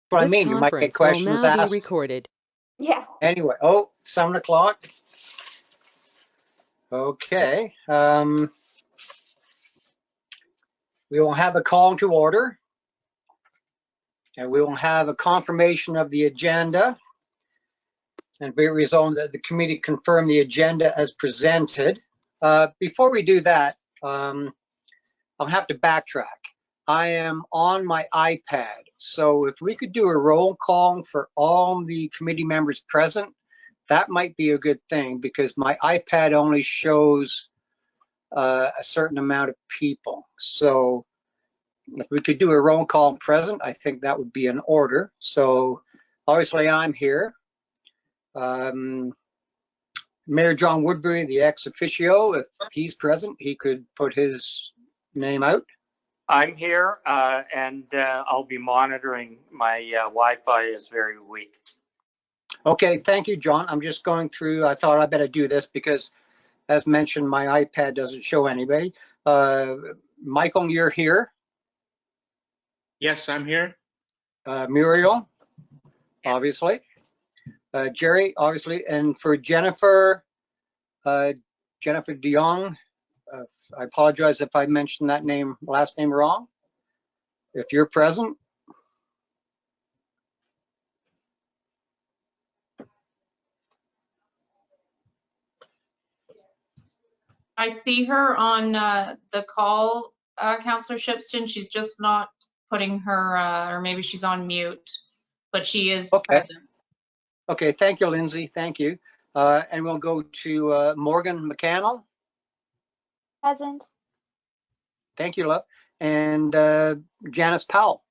What I mean, you might get questions asked. Recorded. Yeah. Anyway, 7 o'clock. Okay. We will have a call to order, and we will have a confirmation of the agenda, and be resolved that the committee confirm the agenda as presented. Before we do that, I'll have to backtrack. I am on my iPad, so if we could do a roll call for all the committee members present, that might be a good thing, because my iPad only shows a certain amount of people. So if we could do a roll call present, I think that would be in order. So obviously I'm here. Mayor John Woodbury, the ex officio, if he's present, he could put his name out. I'm here, and I'll be monitoring. My Wi-Fi is very weak. Okay, thank you, John. I'm just going through. I thought I better do this because, as mentioned, my iPad doesn't show anybody. Michael, you're here. Yes, I'm here. Muriel, obviously. Jerry, obviously. And for Jennifer, Jennifer DeYoung, I apologize if I mentioned that last name wrong. If you're present. I see her on the call, Councillor Shipston. She's just not putting her, or maybe she's on mute, but she is present. Okay, thank you, Lindsay. Thank you. And we'll go to Morgan McCannell. Present. Thank you, love. And Janice Powell.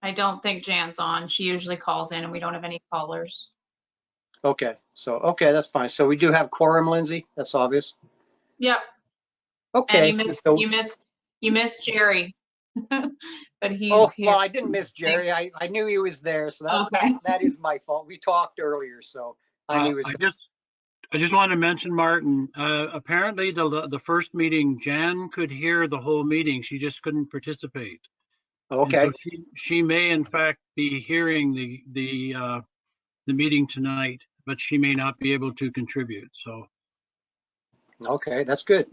I don't think Jan's on. She usually calls in and we don't have any callers. Okay, okay, that's fine. So we do have quorum, Lindsay. That's obvious. Yep. Okay. And you missed Jerry, but he's here. Well, I didn't miss Jerry. I knew he was there, so that is my fault. We talked earlier, so I knew he was. I just want to mention, Martin. Apparently, the first meeting, Jan could hear the whole meeting. She just couldn't participate. Okay. And so she may, in fact, be hearing the meeting tonight, but she may not be able to contribute. So. Okay, that's good.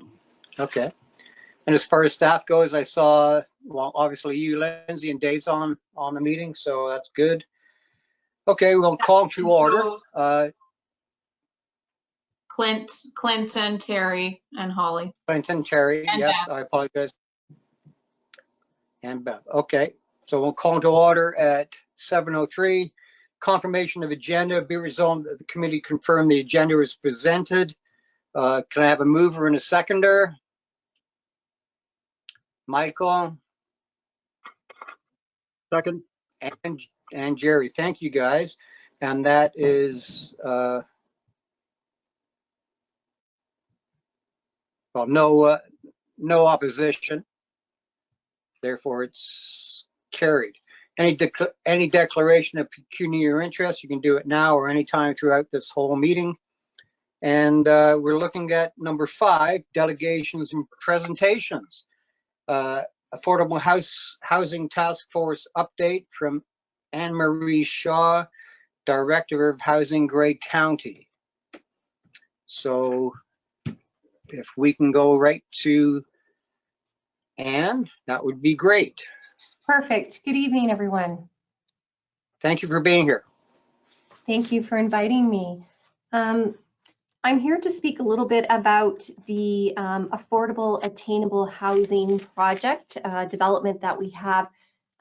Okay. And as far as staff goes, I saw, well, obviously you, Lindsay, and Dave's on the meeting, so that's good. Okay, we'll call to order. Clinton, Terry, and Holly. Clinton, Terry, and yes, Beth. I apologize. And Beth. Okay, so we'll call to order at 7:03. Confirmation of agenda. Be resolved that the committee confirm the agenda is presented. Can I have a mover and a seconder? Michael. Second. And Jerry. Thank you, guys. And that is well, no opposition. Therefore, it's carried. Any declaration of pecuniary interest, you can do it now or anytime throughout this whole meeting. And we're looking at number 5, delegations and presentations. Affordable Housing Task Force update from Anne Marie Shaw, Director of Housing, Grey County. So if we can go right to Anne, that would be great. Perfect. Good evening, everyone. Thank you for being here. Thank you for inviting me. I'm here to speak a little bit about the affordable, attainable housing project development that we have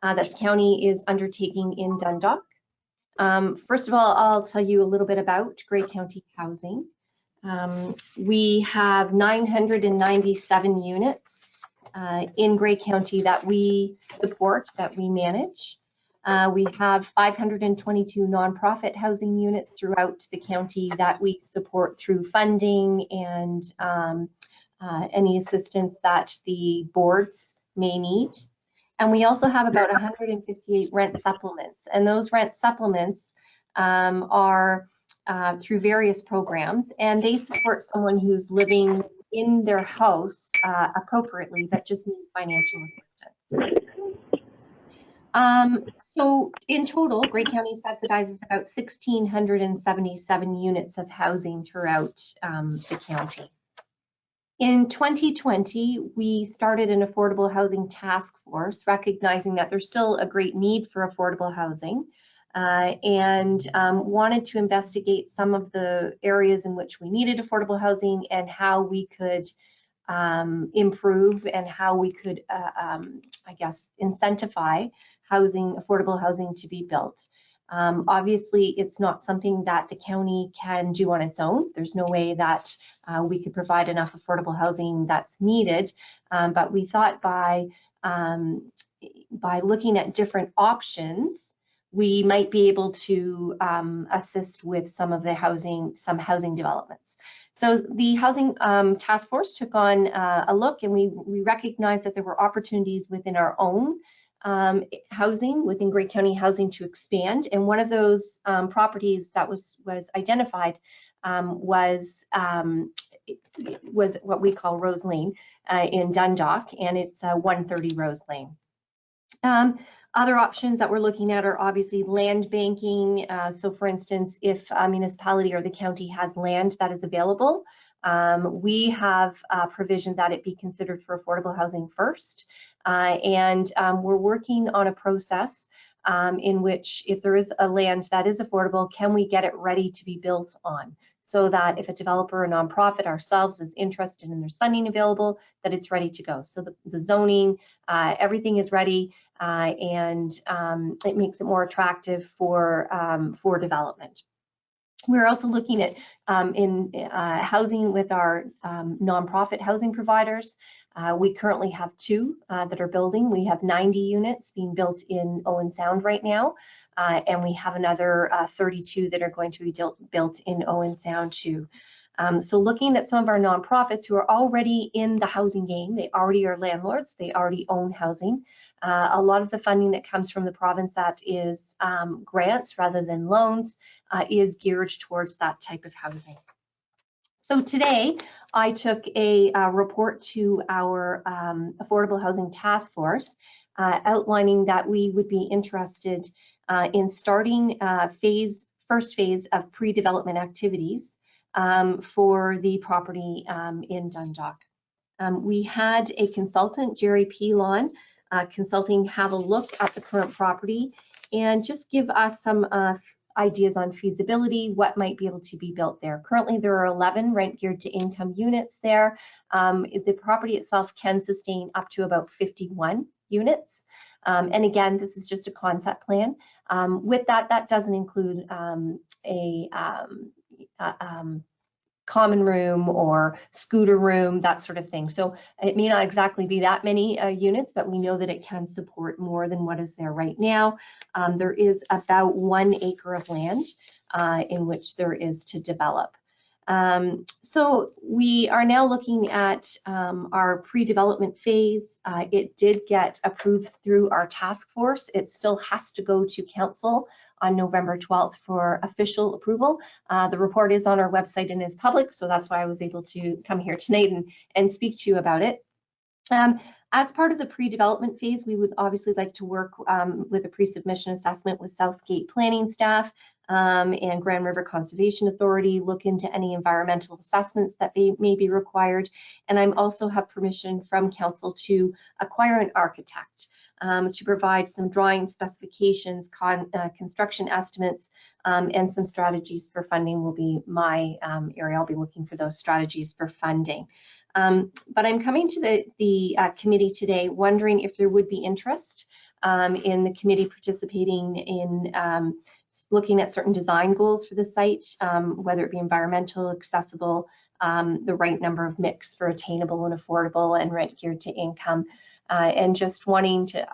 that the county is undertaking in Dundalk. First of all, I'll tell you a little bit about Grey County Housing. We have 997 units in Grey County that we support, that we manage. We have 522 nonprofit housing units throughout the county that we support through funding and any assistance that the boards may need. And we also have about 158 rent supplements, and those rent supplements are through various programs, and they support someone who's living in their house appropriately but just needs financial assistance. So in total, Grey County subsidizes about 1,677 units of housing throughout the county. In 2020, we started an affordable housing task force, recognizing that there's still a great need for affordable housing, and wanted to investigate some of the areas in which we needed affordable housing and how we could improve and how we could, I guess, incentivize affordable housing to be built. Obviously, it's not something that the county can do on its own. There's no way that we could provide enough affordable housing that's needed, but we thought by looking at different options, we might be able to assist with some housing developments. So the housing task force took on a look, and we recognized that there were opportunities within our own housing, within Grey County housing, to expand. And one of those properties that was identified was what we call Rose Lane in Dundalk, and it's 130 Rose Lane. Other options that we're looking at are obviously land banking. So for instance, if a municipality or the county has land that is available, we have a provision that it be considered for affordable housing first. And we're working on a process in which, if there is a land that is affordable, can we get it ready to be built on? So that if a developer or nonprofit ourselves is interested and there's funding available, that it's ready to go. So the zoning, everything is ready, and it makes it more attractive for development. We're also looking at housing with our nonprofit housing providers. We currently have 2 that are building. We have 90 units being built in Owen Sound right now, and we have another 32 that are going to be built in Owen Sound too. So looking at some of our nonprofits who are already in the housing game, they already are landlords, they already own housing. A lot of the funding that comes from the province that is grants rather than loans is geared towards that type of housing. So today I took a report to our Affordable Housing Task Force outlining that we would be interested in starting first phase of pre-development activities for the property in Dundalk. We had a consultant, Jerry Pelon, consulting, have a look at the current property and just give us some ideas on feasibility, what might be able to be built there. Currently, there are 11 rent geared to income units there. The property itself can sustain up to about 51 units. And again, this is just a concept plan. With that doesn't include a common room or scooter room, that sort of thing. So it may not exactly be that many units, but we know that it can support more than what is there right now. There is about 1 acre of land in which there is to develop. So we are now looking at our pre-development phase. It did get approved through our task force. It still has to go to council on November 12th for official approval. The report is on our website and is public, so that's why I was able to come here tonight and speak to you about it. As part of the pre-development phase, we would obviously like to work with a pre-submission assessment with Southgate planning staff and Grand River Conservation Authority, look into any environmental assessments that may be required. And I also have permission from council to acquire an architect to provide some drawing specifications, construction estimates, and some strategies for funding will be my area. I'll be looking for those strategies for funding. But I'm coming to the committee today wondering if there would be interest in the committee participating in looking at certain design goals for the site, whether it be environmental, accessible, the right number of mix for attainable and affordable and rent geared to income, and just wanting to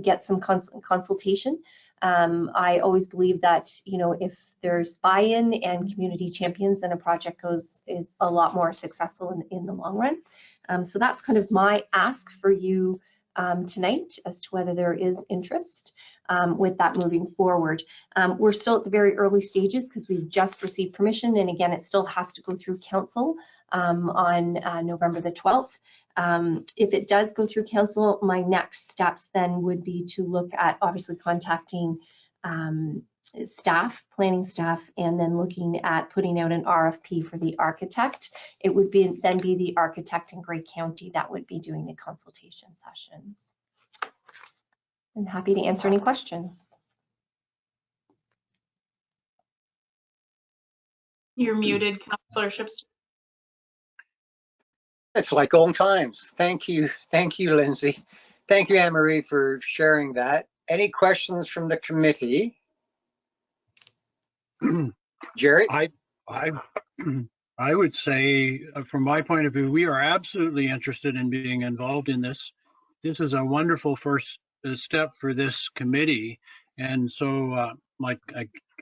get some consultation. I always believe that, if there's buy-in and community champions, then a project is a lot more successful in the long run. So that's kind of my ask for you tonight as to whether there is interest with that moving forward. We're still at the very early stages because we've just received permission, and again, it still has to go through council on November the 12th. If it does go through council, my next steps then would be to look at obviously contacting staff, planning staff, and then looking at putting out an RFP for the architect. It would then be the architect in Grey County that would be doing the consultation sessions. I'm happy to answer any questions. You're muted, Councillor Shipston. It's like old times. Thank you, Lindsay. Thank you, Anne Marie, for sharing that. Any questions from the committee? Jerry? I would say, from my point of view, we are absolutely interested in being involved in this. This is a wonderful first step for this committee. And so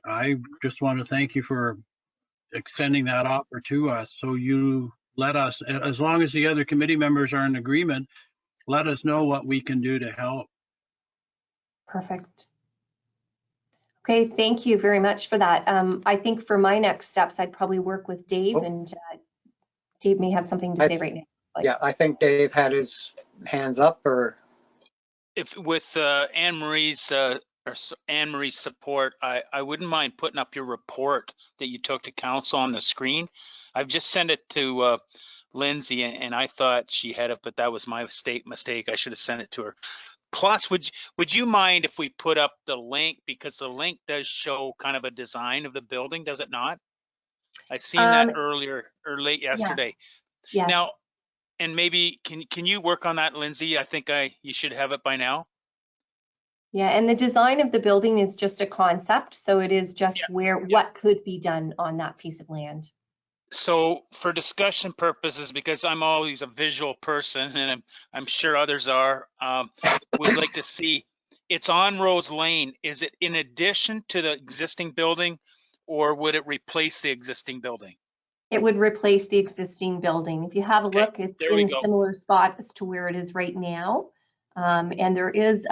I just want to thank you for extending that offer to us. So you let us, as long as the other committee members are in agreement, let us know what we can do to help. Perfect. Okay, thank you very much for that. I think for my next steps, I'd probably work with Dave, and Dave may have something to say right now. Yeah, I think Dave had his hands up, or If with Anne Marie's support, I wouldn't mind putting up your report that you took to council on the screen. I've just sent it to Lindsay, and I thought she had it, but that was my mistake. I should have sent it to her. Plus, would you mind if we put up the link, because the link does show kind of a design of the building, does it not? I seen that earlier or late yesterday. Yes. Now, and maybe can you work on that, Lindsay? I think you should have it by now. Yeah, and the design of the building is just a concept, so it is just what could be done on that piece of land. So for discussion purposes, because I'm always a visual person, and I'm sure others are, would like to see, it's on Rose Lane. Is it in addition to the existing building, or would it replace the existing building? It would replace the existing building. If you have a look, it's in a similar spot as to where it is right now. And there is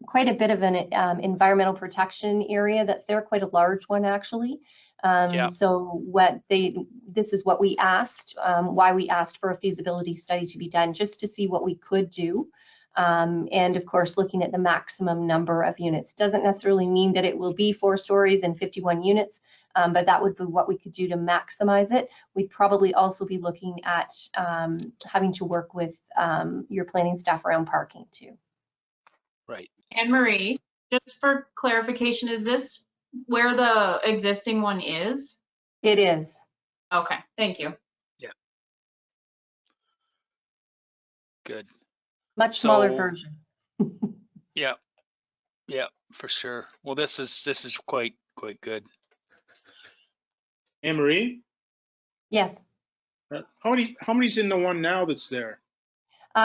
quite a bit of an environmental protection area that's there, quite a large one actually. So this is what we asked, why we asked for a feasibility study to be done, just to see what we could do. And of course, looking at the maximum number of units. Doesn't necessarily mean that it will be 4 stories and 51 units, but that would be what we could do to maximize it. We'd probably also be looking at having to work with your planning staff around parking too. Right. Anne Marie, just for clarification, is this where the existing one is? It is. Okay, thank you. Yeah. Good. Much smaller version. Yeah, for sure. Well, this is quite good. Anne Marie, Yes. how many's in the one now that's there?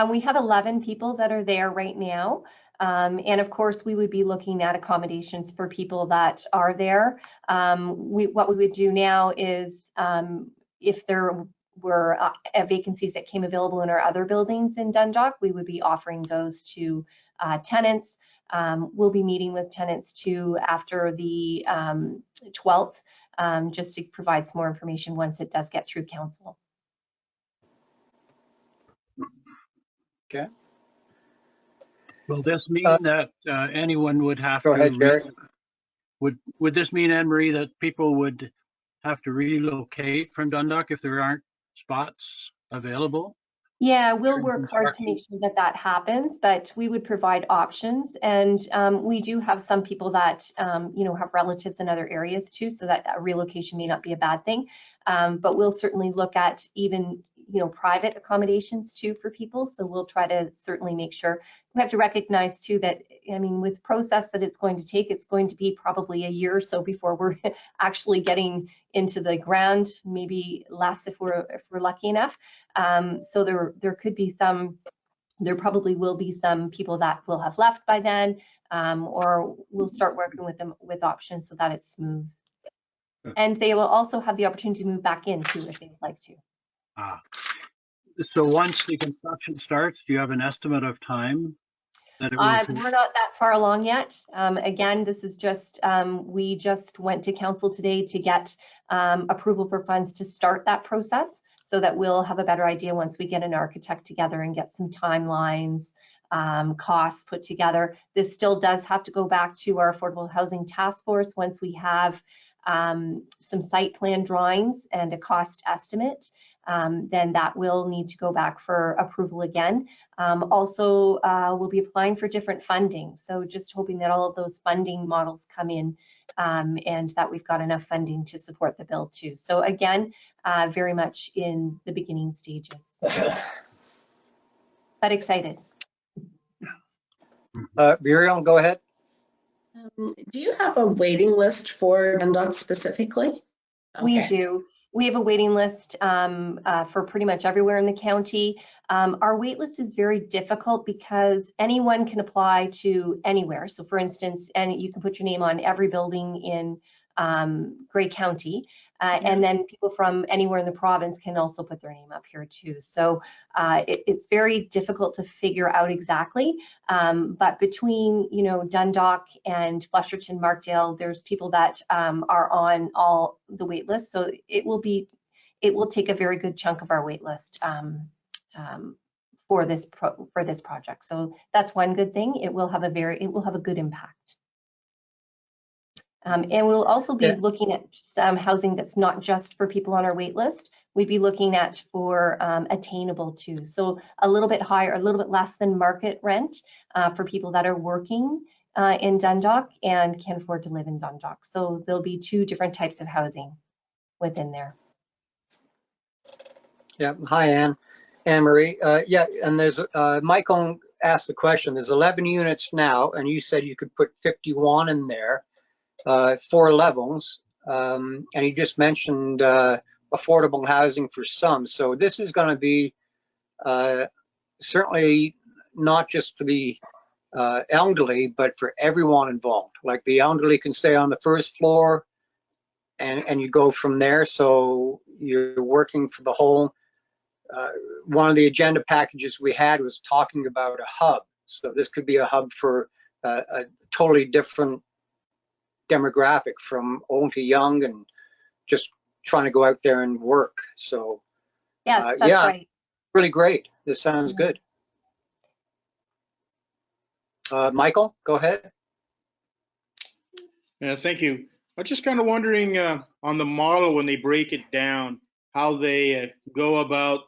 We have 11 people that are there right now. And of course, we would be looking at accommodations for people that are there. What we would do now is if there were vacancies that came available in our other buildings in Dundalk, we would be offering those to tenants. We'll be meeting with tenants too after the 12th, just to provide some more information once it does get through council. okay. Will this mean that anyone would have Go to? ahead, Jerry. Would this mean, Anne Marie, that people would have to relocate from Dundalk if there aren't spots available? Yeah, we'll work hard to make sure that that happens, but we would provide options. And we do have some people that, have relatives in other areas too, so that a relocation may not be a bad thing. But we'll certainly look at even, private accommodations too for people. So we'll try to certainly make sure. We have to recognize too that, with process that it's going to take, it's going to be probably a year or so before we're actually getting into the ground, maybe less if we're lucky enough. So there could be there probably will be some people that will have left by then, or we'll start working with them with options so that it's smooth. And they will also have the opportunity to move back in too if they'd like to. So once the construction starts, do you have an estimate of time that it will take? We're not that far along yet. Again, this is just, we just went to council today to get approval for funds to start that process. so that we'll have a better idea once we get an architect together and get some timelines, costs put together. This still does have to go back to our Affordable Housing Task Force once we have some site plan drawings and a cost estimate. Then that will need to go back for approval again. Also, we'll be applying for different funding. So just hoping that all of those funding models come in and that we've got enough funding to support the bill too. So again, very much in the beginning stages, but excited. Muriel, go ahead. Do you have a waiting list for Dundalk specifically? We Okay. do. We have a waiting list for pretty much everywhere in the county. Our wait list is very difficult because anyone can apply to anywhere. So for instance, and you can put your name on every building in Grey County, and then people from anywhere in the province can also put their name up here too. So it's very difficult to figure out exactly, but between, you know, Dundalk and Flesherton, Markdale, there's people that are on all the wait lists. So it will take a very good chunk of our wait list for this project. So that's one good thing. It will have a good impact. And we'll also be looking at some housing that's not just for people on our wait list. We'd be looking at for attainable too. So a little bit higher, a little bit less than market rent for people that are working in Dundalk and can afford to live in Dundalk. So there'll be two different types of housing within there. Yeah, hi, Anne Marie. Yeah, and there's Michael asked the question. There's 11 units now, and you said you could put 51 in there. 4 levels, and you just mentioned affordable housing for some. So this is going to be certainly not just for the elderly, but for everyone involved. Like the elderly can stay on the first floor, and you go from there. So you're working for the whole. One of the agenda packages we had was talking about a hub. So this could be a hub for a totally different demographic, from old to young, and just trying to go out there and work. So yes, that's right. Really great. This sounds good. Michael, go ahead. Yeah, thank you. I'm just kind of wondering on the model, when they break it down, how they go about.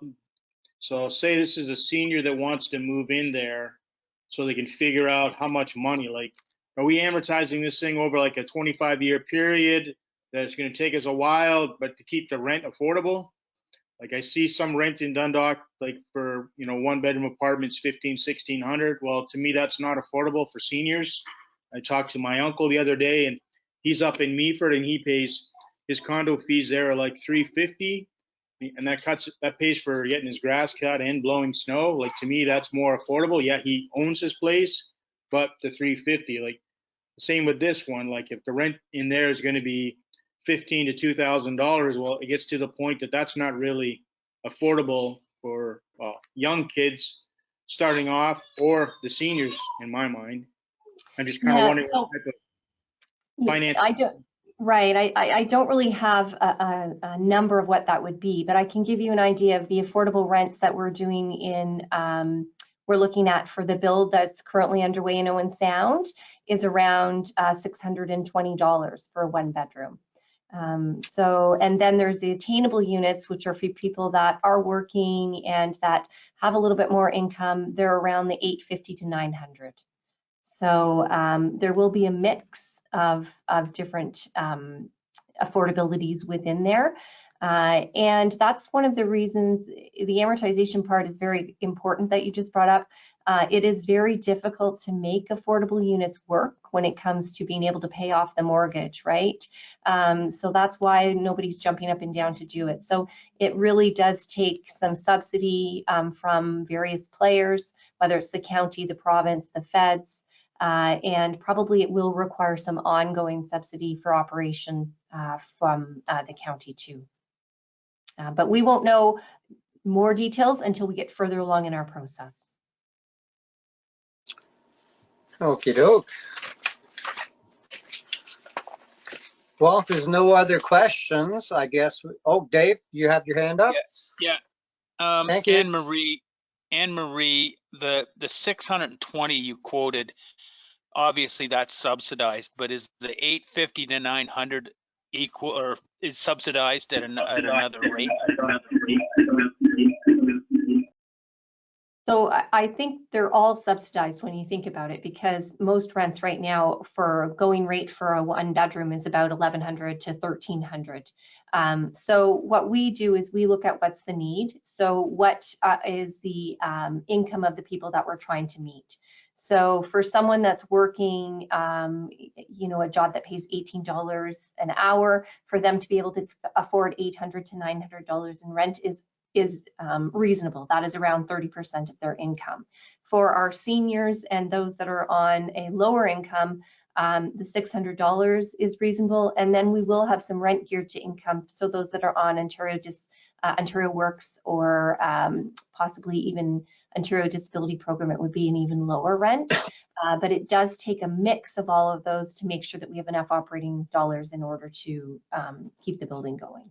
So say this is a senior that wants to move in there, so they can figure out how much money, like, are we amortizing this thing over like a 25-year period that it's going to take us a while, but to keep the rent affordable? Like I see some rent in Dundalk, like for, you know, 1-bedroom apartments, $1,500-1,600. Well, to me, that's not affordable for seniors. I talked to my uncle the other day, and he's up in Meaford, and he pays, his condo fees there are like $350, and that pays for getting his grass cut and blowing snow. Like, to me, that's more affordable. Yeah, he owns his place, but the $350, like, same with this one. Like, if the rent in there is going to be $1,500 to $2,000, well, it gets to the point that that's not really affordable for young kids starting off, or the seniors, in my mind. I'm just kind of wondering what type of finance. I don't really have a number of what that would be, but I can give you an idea of the affordable rents that we're doing in, we're looking at for the build that's currently underway in Owen Sound is around $620 for a 1-bedroom. So, and then there's the attainable units, which are for people that are working and that have a little bit more income. They're around the $850 to $900. So there will be a mix of different affordabilities within there. And that's one of the reasons the amortization part is very important that you just brought up. It is very difficult to make affordable units work when it comes to being able to pay off the mortgage, right? So that's why nobody's jumping up and down to do it. So it really does take some subsidy from various players, whether it's the county, the province, the feds, and probably it will require some ongoing subsidy for operation from the county too. But we won't know more details until we get further along in our process. Okie doke. Well, if there's no other questions, I guess. Oh, Dave, you have your hand up? Yeah. Thank you. Anne Marie, the 620 you quoted, obviously that's subsidized, but is the 850 to 900 equal, or is subsidized at another rate? So I think they're all subsidized when you think about it, because most rents right now for going rate for a 1-bedroom is about $1,100 to $1,300. So what we do is we look at what's the need. So what is the income of the people that we're trying to meet. So for someone that's working, you know, a job that pays $18 an hour, for them to be able to afford $800 to $900 in rent is reasonable. That is around 30% of their income. For our seniors and those that are on a lower income, the $600 is reasonable. And then we will have some rent geared to income. So those that are on Ontario Works or possibly even Ontario Disability Program, it would be an even lower rent. But it does take a mix of all of those to make sure that we have enough operating dollars in order to keep the building going.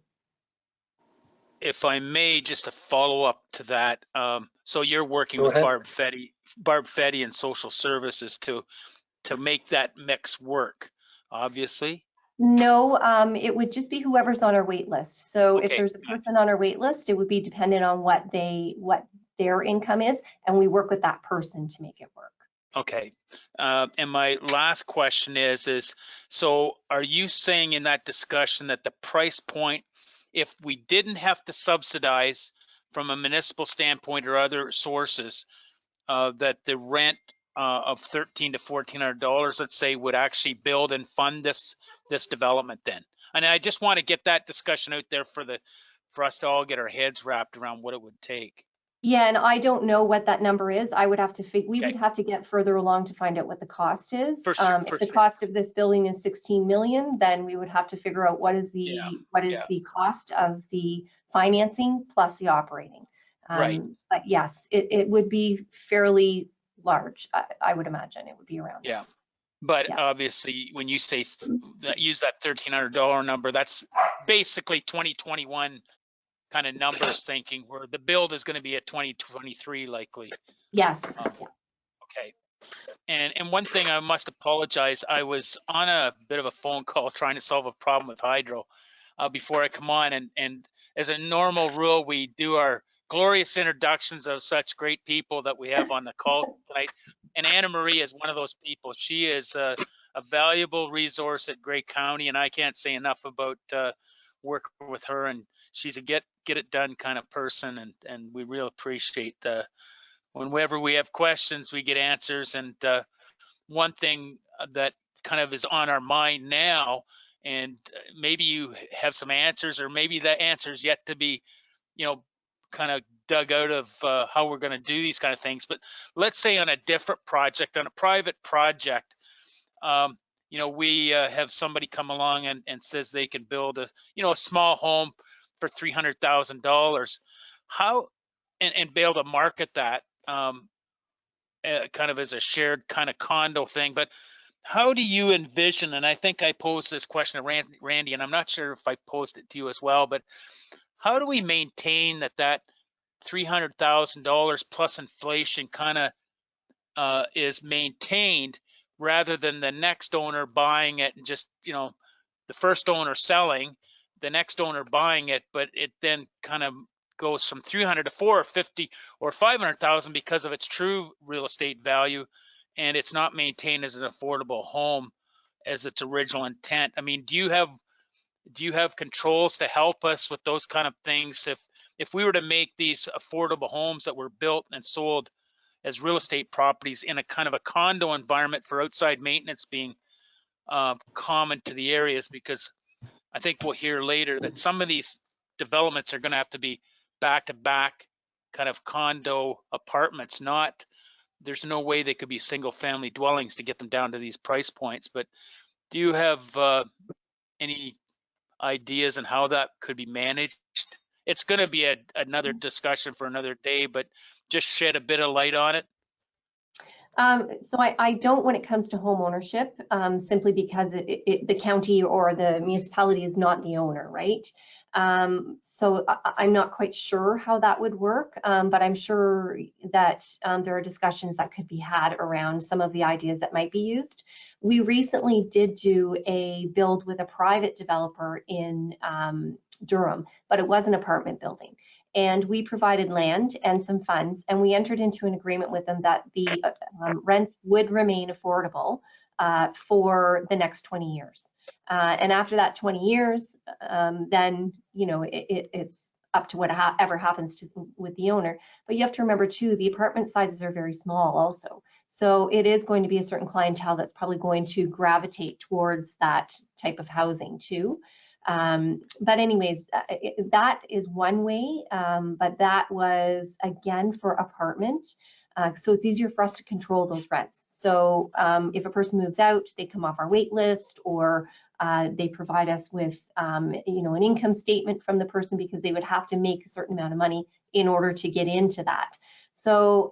If I may, just a follow up to that. So you're working Go with ahead. Barb Fetty and Social Services to make that mix work, obviously. No, it would just be whoever's on our wait list. So if Okay. there's a person on our wait list, it would be dependent on what their income is, and we work with that person to make it work. Okay. And my last question is, so are you saying in that discussion that the price point, if we didn't have to subsidize from a municipal standpoint or other sources, that the rent of $1,300 to $1,400, let's say, would actually build and fund this development then? And I just want to get that discussion out there for us to all get our heads wrapped around what it would take. Yeah, and I don't know what that number is. I would have to we Okay. would have to get further along to find out what the cost is. For sure, If the cost of this building is 16 million, then we would have to figure out what is the the cost of the financing plus the operating. Right. But yes, it would be fairly large. I would imagine it would be around. Yeah. But Yeah. obviously, when you say use that $1,300 number, that's basically 2021 kind of numbers thinking, where the build is going to be at 2023 likely. Yes. Okay. And one thing, I must apologize. I was on a bit of a phone call trying to solve a problem with hydro before I come on. And as a normal rule, we do our glorious introductions of such great people that we have on the call tonight. And Anna Marie is one of those people. She is a valuable resource at Grey County, and I can't say enough about working with her. And she's a get it done kind of person, and we really appreciate whenever we have questions, we get answers. And one thing that kind of is on our mind now, and maybe you have some answers, or maybe that answer is yet to be, kind of dug out of how we're going to do these kind of things. But let's say on a different project, on a private project, we have somebody come along and says they can build a small home for $300,000. How and be able to market that kind of as a shared kind of condo thing. But how do you envision, and I think I posed this question to Randy, and I'm not sure if I posed it to you as well, but how do we maintain that $300,000 plus inflation kind of is maintained, rather than the next owner buying it and just, the first owner selling, the next owner buying it, but it then kind of goes from 300 to 450 or 500,000 because of its true real estate value, and it's not maintained as an affordable home as its original intent. I mean, do you have controls to help us with those kind of things? If we were to make these affordable homes that were built and sold as real estate properties in a kind of a condo environment, for outside maintenance being common to the areas, because I think we'll hear later that some of these developments are going to have to be back-to-back kind of condo apartments. There's no way they could be single-family dwellings to get them down to these price points. But do you have any ideas on how that could be managed? It's going to be another discussion for another day, but just shed a bit of light on it. So I don't when it comes to home ownership, simply because the county or the municipality is not the owner, right? So I'm not quite sure how that would work, but I'm sure that there are discussions that could be had around some of the ideas that might be used. We recently did do a build with a private developer in Durham, but it was an apartment building. And we provided land and some funds, and we entered into an agreement with them that the rents would remain affordable for the next 20 years. And after that 20 years, then, you know, it's up to whatever happens with the owner. But you have to remember too, the apartment sizes are very small also. So it is going to be a certain clientele that's probably going to gravitate towards that type of housing too. But anyways, that is one way, but that was again for apartment. So it's easier for us to control those rents. So if a person moves out, they come off our wait list, or they provide us with, you know, an income statement from the person, because they would have to make a certain amount of money in order to get into that. So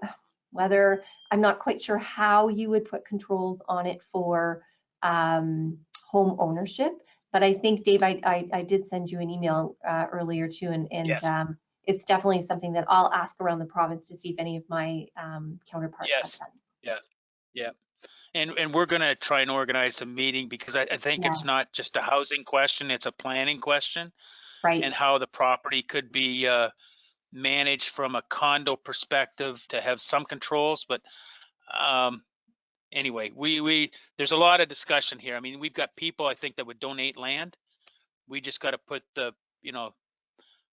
I'm not quite sure how you would put controls on it for home ownership. But I think, Dave, I did send you an email earlier too, and Yes. It's definitely something that I'll ask around the province to see if any of my counterparts have Yes. done. Yeah. And we're going to try and organize a meeting, because I think it's not just a housing question, it's a planning question. Right. And how the property could be managed from a condo perspective to have some controls. But anyway, there's a lot of discussion here. I mean, we've got people, I think, that would donate land. We just got to put the, you know,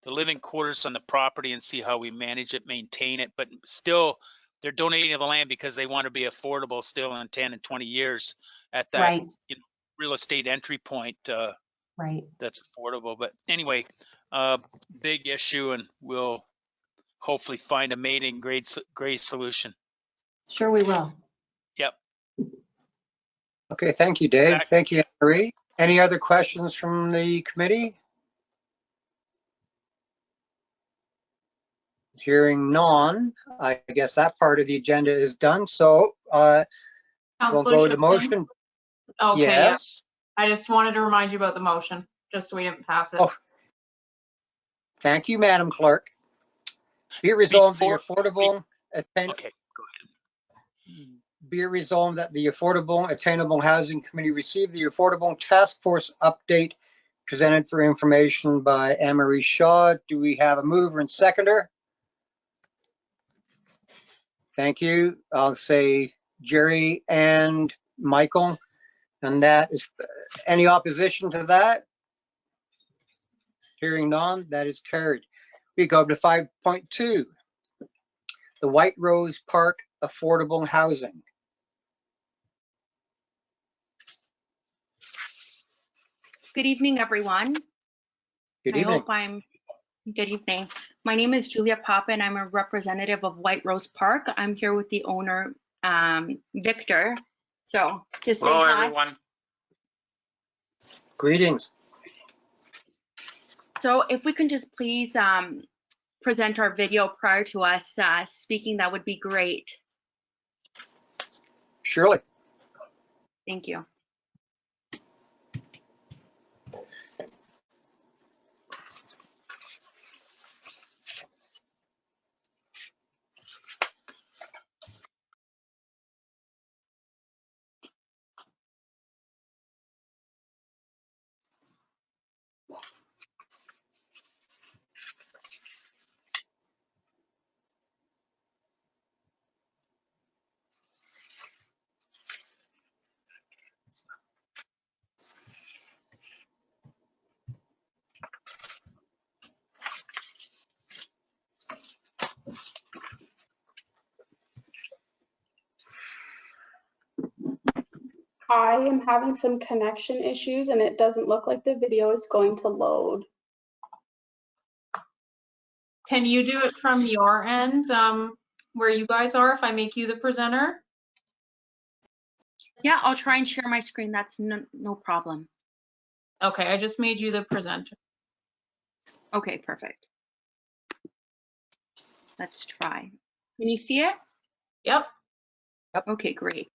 the living quarters on the property and see how we manage it, maintain it. But still, they're donating the land because they want to be affordable still in 10 and 20 years at that, Right. you know, real estate entry point. Right. That's affordable. But anyway, big issue, and we'll hopefully find a mating grade solution. Sure, we will. Yep. Okay, thank you, Dave. Back- Thank you, Anne-Marie. Any other questions from the committee? Hearing none, I guess that part of the agenda is done. So we'll Councillor go to the Shipston? motion. Okay, Yes. yeah. I just wanted to remind you about the motion, just so we didn't pass it. Oh. Thank you, Madam Clerk. Be it resolved the affordable Okay, go ahead. Be it resolved that the Affordable Attainable Housing Committee received the Affordable Task Force update presented for information by Anne-Marie Shaw. Do we have a mover and seconder? Thank you. I'll say Jerry and Michael. And that is, any opposition to that? Hearing none, that is carried. We go to 5.2, the White Rose Park Affordable Housing. Good evening, everyone. Good I evening. hope good evening. My name is Julia Papa, and I'm a representative of White Rose Park. I'm here with the owner, Victor. So just say Hello, hi. everyone. Greetings. So if we can just please present our video prior to us speaking, that would be great. Surely. Thank you. I am having some connection issues and it doesn't look like the video is going to load. Can you do it from your end, where you guys are, if I make you the presenter? Yeah, I'll try and share my screen. That's no problem. Okay, I just made you the presenter. Okay, perfect. Let's try. Can you see it? Yep. Okay, great.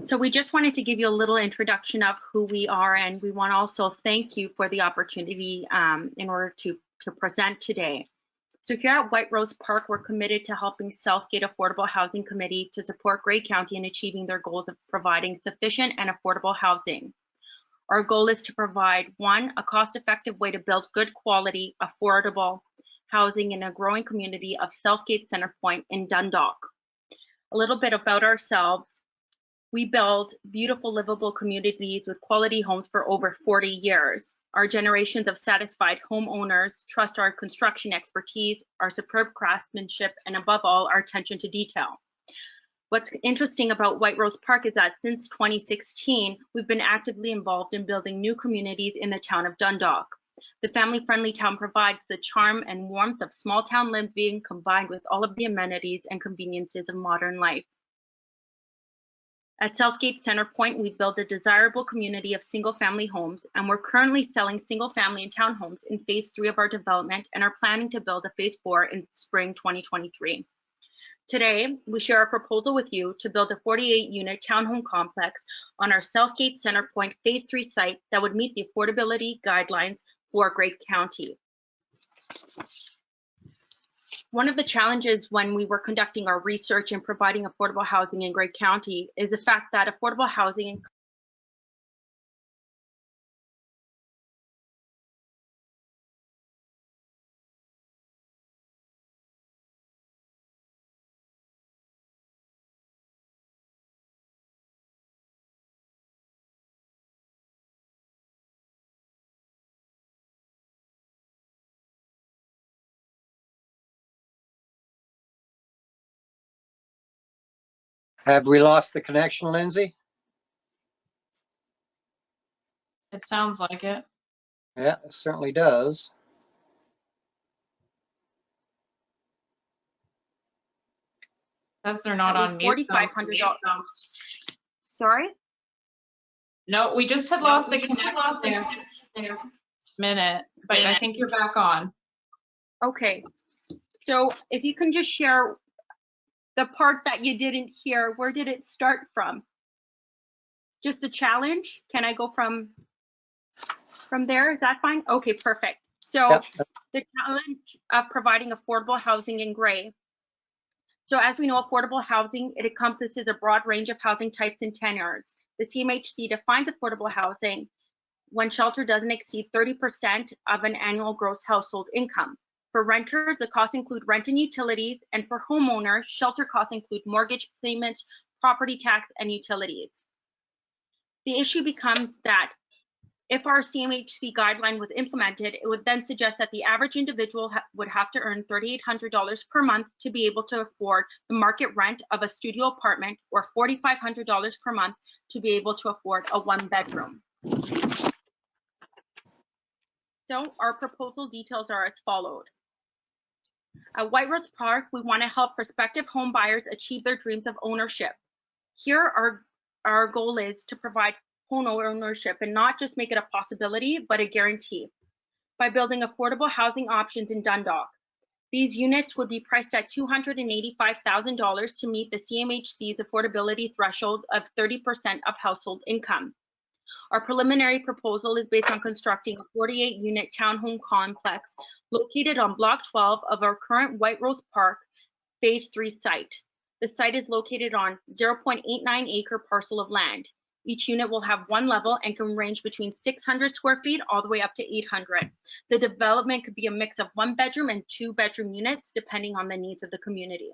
So we just wanted to give you a little introduction of who we are, and we want to also thank you for the opportunity in order to present today. So here at White Rose Park, we're committed to helping Southgate Affordable Housing Committee to support Grey County in achieving their goals of providing sufficient and affordable housing. Our goal is to provide, one, a cost-effective way to build good quality, affordable housing in a growing community of Southgate Centrepoint in Dundalk. A little bit about ourselves. We build beautiful, livable communities with quality homes for over 40 years. Our generations of satisfied homeowners trust our construction expertise, our superb craftsmanship, and above all, our attention to detail. What's interesting about White Rose Park is that since 2016, we've been actively involved in building new communities in the town of Dundalk. The family-friendly town provides the charm and warmth of small town living combined with all of the amenities and conveniences of modern life. At Southgate Centrepoint, we've built a desirable community of single-family homes, and we're currently selling single-family and townhomes in phase 3 of our development and are planning to build a phase 4 in spring 2023. Today, we share a proposal with you to build a 48-unit townhome complex on our Southgate Centrepoint phase 3 site that would meet the affordability guidelines for Grey County. One of the challenges when we were conducting our research in providing affordable housing in Grey County is the fact that affordable housing Have we lost the connection, Lindsay? It sounds like it. Yeah, it certainly does. Says they're not on mute. $4,500. Sorry? No, we just had lost the connection there for a minute, but I think you're back on. Okay. So if you can just share the part that you didn't hear, where did it start from? Just the challenge? Can I go from there? Is that fine? Okay, perfect. So Yep. the challenge of providing affordable housing in Grey. So as we know, affordable housing, it encompasses a broad range of housing types and tenures. The CMHC defines affordable housing when shelter doesn't exceed 30% of an annual gross household income. For renters, the costs include rent and utilities, and for homeowners, shelter costs include mortgage payments, property tax, and utilities. The issue becomes that If our CMHC guideline was implemented, it would then suggest that the average individual would have to earn $3,800 per month to be able to afford the market rent of a studio apartment, or $4,500 per month to be able to afford a 1-bedroom. So our proposal details are as followed. At White Rose Park, we want to help prospective home buyers achieve their dreams of ownership. Here, our goal is to provide home ownership and not just make it a possibility, but a guarantee by building affordable housing options in Dundalk. These units would be priced at $285,000 to meet the CMHC's affordability threshold of 30% of household income. Our preliminary proposal is based on constructing a 48-unit townhome complex located on Block 12 of our current White Rose Park Phase 3 site. The site is located on 0.89-acre parcel of land. Each unit will have one level and can range between 600 square feet all the way up to 800. The development could be a mix of 1-bedroom and 2-bedroom units, depending on the needs of the community.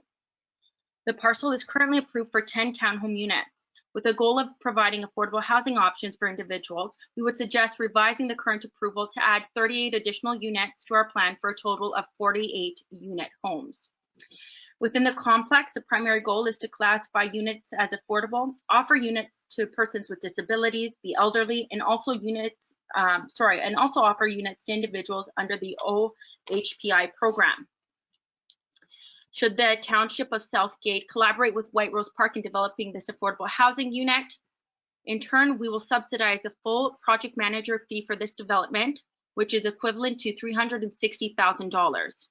The parcel is currently approved for 10 townhome units. With the goal of providing affordable housing options for individuals, we would suggest revising the current approval to add 38 additional units to our plan for a total of 48 unit homes. Within the complex, the primary goal is to classify units as affordable, offer units to persons with disabilities, the elderly, and also offer units to individuals under the OHPI program. Should the Township of Southgate collaborate with White Rose Park in developing this affordable housing unit, in turn, we will subsidize the full project manager fee for this development, which is equivalent to $360,000.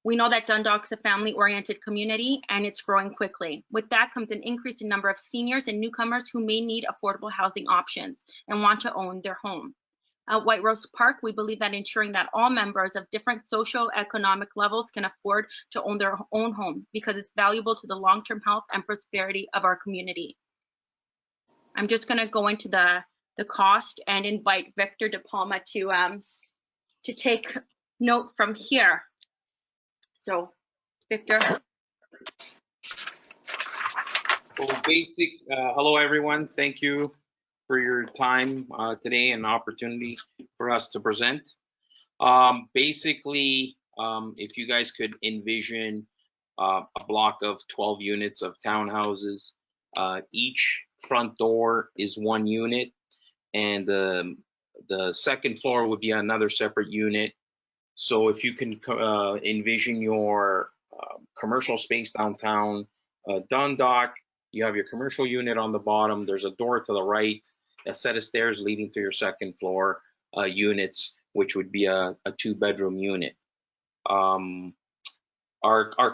We know that Dundalk's a family-oriented community and it's growing quickly. With that comes an increase in number of seniors and newcomers who may need affordable housing options and want to own their home. At White Rose Park, we believe that ensuring that all members of different socio-economic levels can afford to own their own home because it's valuable to the long-term health and prosperity of our community. I'm just going to go into the cost and invite Victor De Palma to take note from here. So, Victor. Well, hello everyone. Thank you for your time today and opportunity for us to present. If you guys could envision a block of 12 units of townhouses, each front door is 1 unit, and the second floor would be another separate unit. So if you can envision your commercial space downtown Dundalk, you have your commercial unit on the bottom, there's a door to the right, a set of stairs leading to your second floor units, which would be a 2-bedroom unit. Our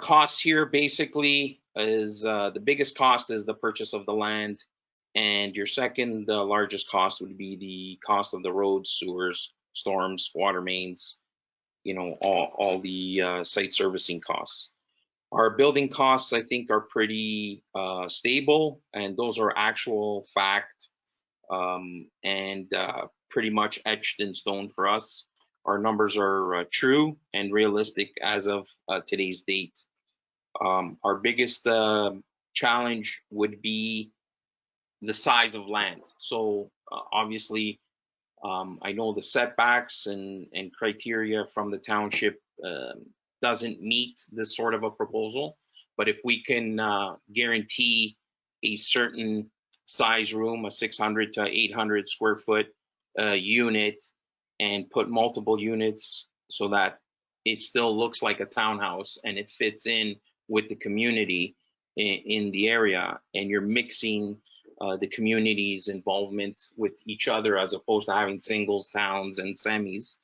costs here basically is the biggest cost is the purchase of the land, and your second largest cost would be the cost of the roads, sewers, storms, water mains, all the site servicing costs. Our building costs, I think, are pretty stable, and those are actual fact and pretty much etched in stone for us. Our numbers are true and realistic as of today's date. Our biggest challenge would be the size of land. So obviously, I know the setbacks and criteria from the township doesn't meet this sort of a proposal, but if we can guarantee a certain size room, a 600 to 800 square foot unit, and put multiple units so that it still looks like a townhouse and it fits in with the community in the area, and you're mixing the community's involvement with each other as opposed to having singles, towns, and semis.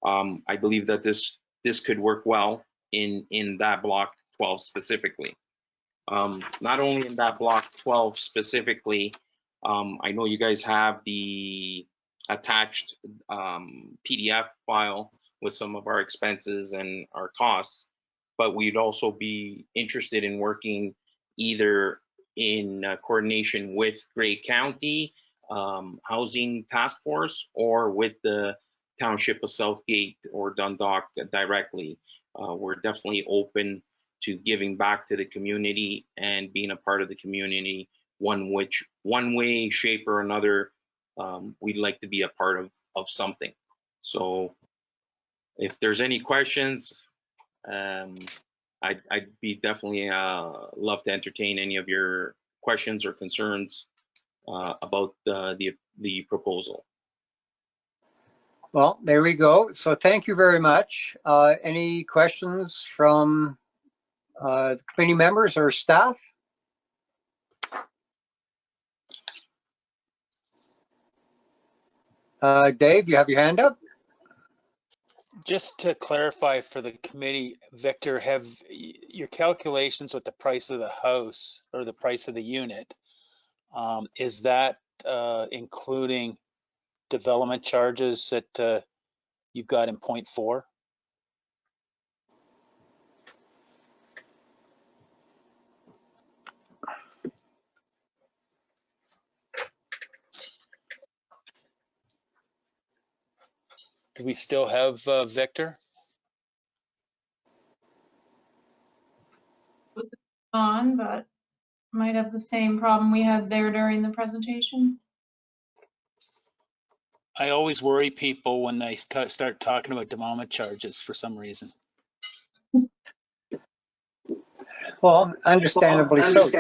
I believe that this could work well in that block 12 specifically. Not only in that block 12 specifically, I know you guys have the attached PDF file with some of our expenses and our costs, but we'd also be interested in working either in coordination with Grey County Housing Task Force or with the Township of Southgate or Dundalk directly. We're definitely open to giving back to the community and being a part of the community one way, shape, or another we'd like to be a part of something. So if there's any questions, I'd be definitely love to entertain any of your questions or concerns about the proposal. Well, there we go. So thank you very much. Any questions from the committee members or staff? Dave, you have your hand up? Just to clarify for the committee, Victor, have your calculations with the price of the house or the price of the unit, is that including development charges that you've got in point 4? Do we still have Victor? Was on, but might have the same problem we had there during the presentation. I always worry people when they start talking about development charges for some reason. Well, understandably so.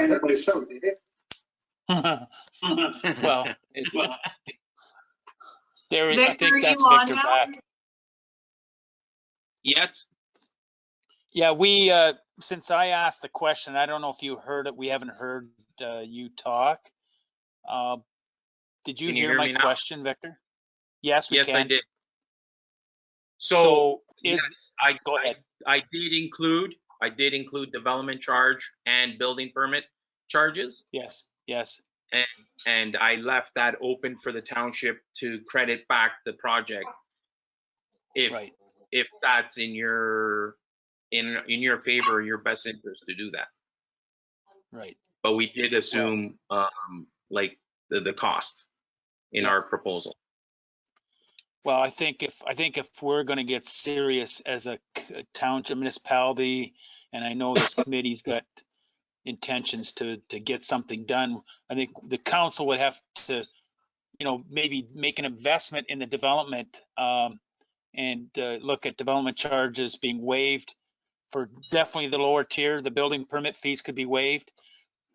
Well, there, I Victor, think that's you on Victor now? back. Yes. Yeah, we since I asked the question, I don't know if you heard it. We haven't heard you talk. Did you Can you hear hear my me now? question, Victor? Yes, we Yes, can. I did. So yes, go ahead. I did include development charge and building permit charges, Yes, yes. and I left that open for the township to credit back the project if Right. if that's in your favor or your best interest to do that. Right. But we did assume like the cost in our proposal. Well, I think if we're going to get serious as a township municipality, and I know this committee's got intentions to get something done, I think the council would have to, maybe make an investment in the development and look at development charges being waived for definitely the lower tier. The building permit fees could be waived,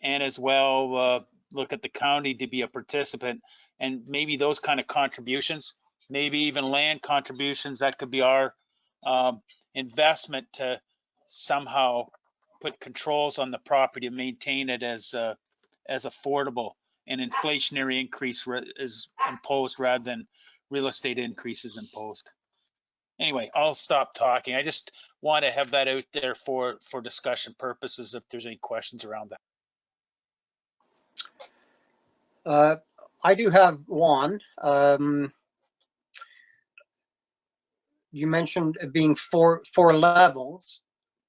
and as well look at the county to be a participant, and maybe those kind of contributions, maybe even land contributions, that could be our investment to somehow put controls on the property to maintain it as affordable, and inflationary increase is imposed rather than real estate increases imposed. Anyway, I'll stop talking. I just want to have that out there for discussion purposes if there's any questions around that. I do have one. You mentioned it being four levels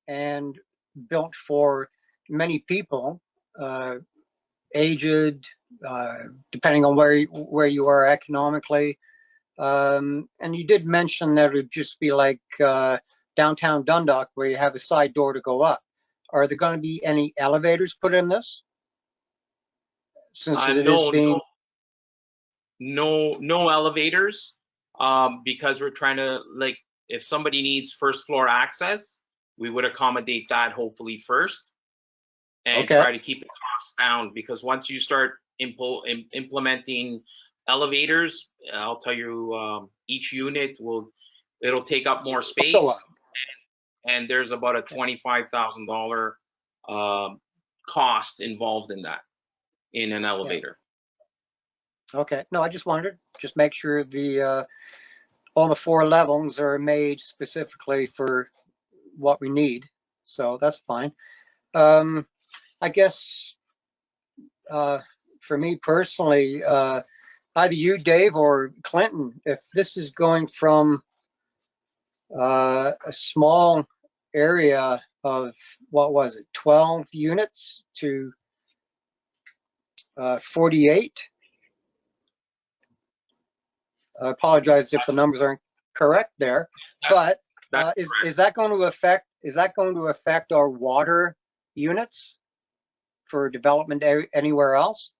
and built for many people, aged, depending on where you are economically. And you did mention that it would just be like downtown Dundalk, where you have a side door to go up. Are there going to be any elevators put in this? Since it is being no elevators, because we're trying to, like, if somebody needs first floor access, we would accommodate that hopefully first, and try to keep the costs down, because once you start implementing elevators, I'll tell you, each unit it'll take up more space, and there's about a $25,000 cost involved in that, in an elevator. Okay, no, I just wanted to just make sure all the 4 levels are made specifically for what we need, so that's fine. I guess for me personally, either you, Dave, or Clinton, if this is going from a small area of, what was it, 12 units to 48. I apologize if the numbers aren't correct there, but is that going to affect our water units for development anywhere else?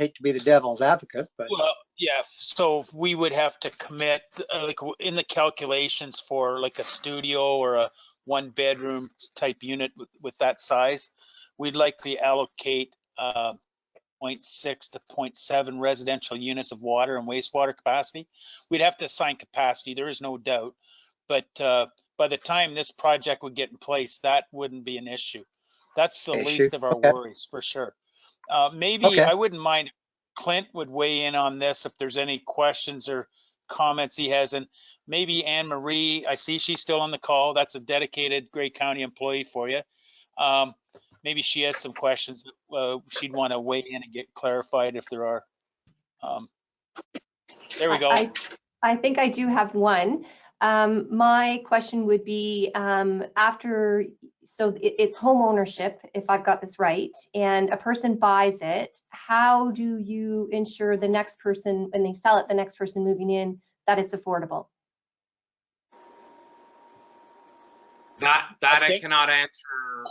hate to be the devil's advocate, but Well, yeah, so we would have to commit, like in the calculations for like a studio or a 1-bedroom type unit with that size, we'd likely allocate 0.6 to 0.7 residential units of water and wastewater capacity. We'd have to assign capacity, there is no doubt. But by the time this project would get in place, that wouldn't be an issue. That's the least of our worries, for sure. Maybe I wouldn't mind if Clint would weigh in on this if there's any questions or comments he has. And maybe Anne Marie, I see she's still on the call. That's a dedicated Grey County employee for you. Maybe she has some questions she'd want to weigh in and get clarified if there are. There we go. I think I do have one. My question would be after, so it's home ownership, if I've got this right, and a person buys it, how do you ensure the next person, when they sell it, the next person moving in, that it's affordable? That I cannot answer,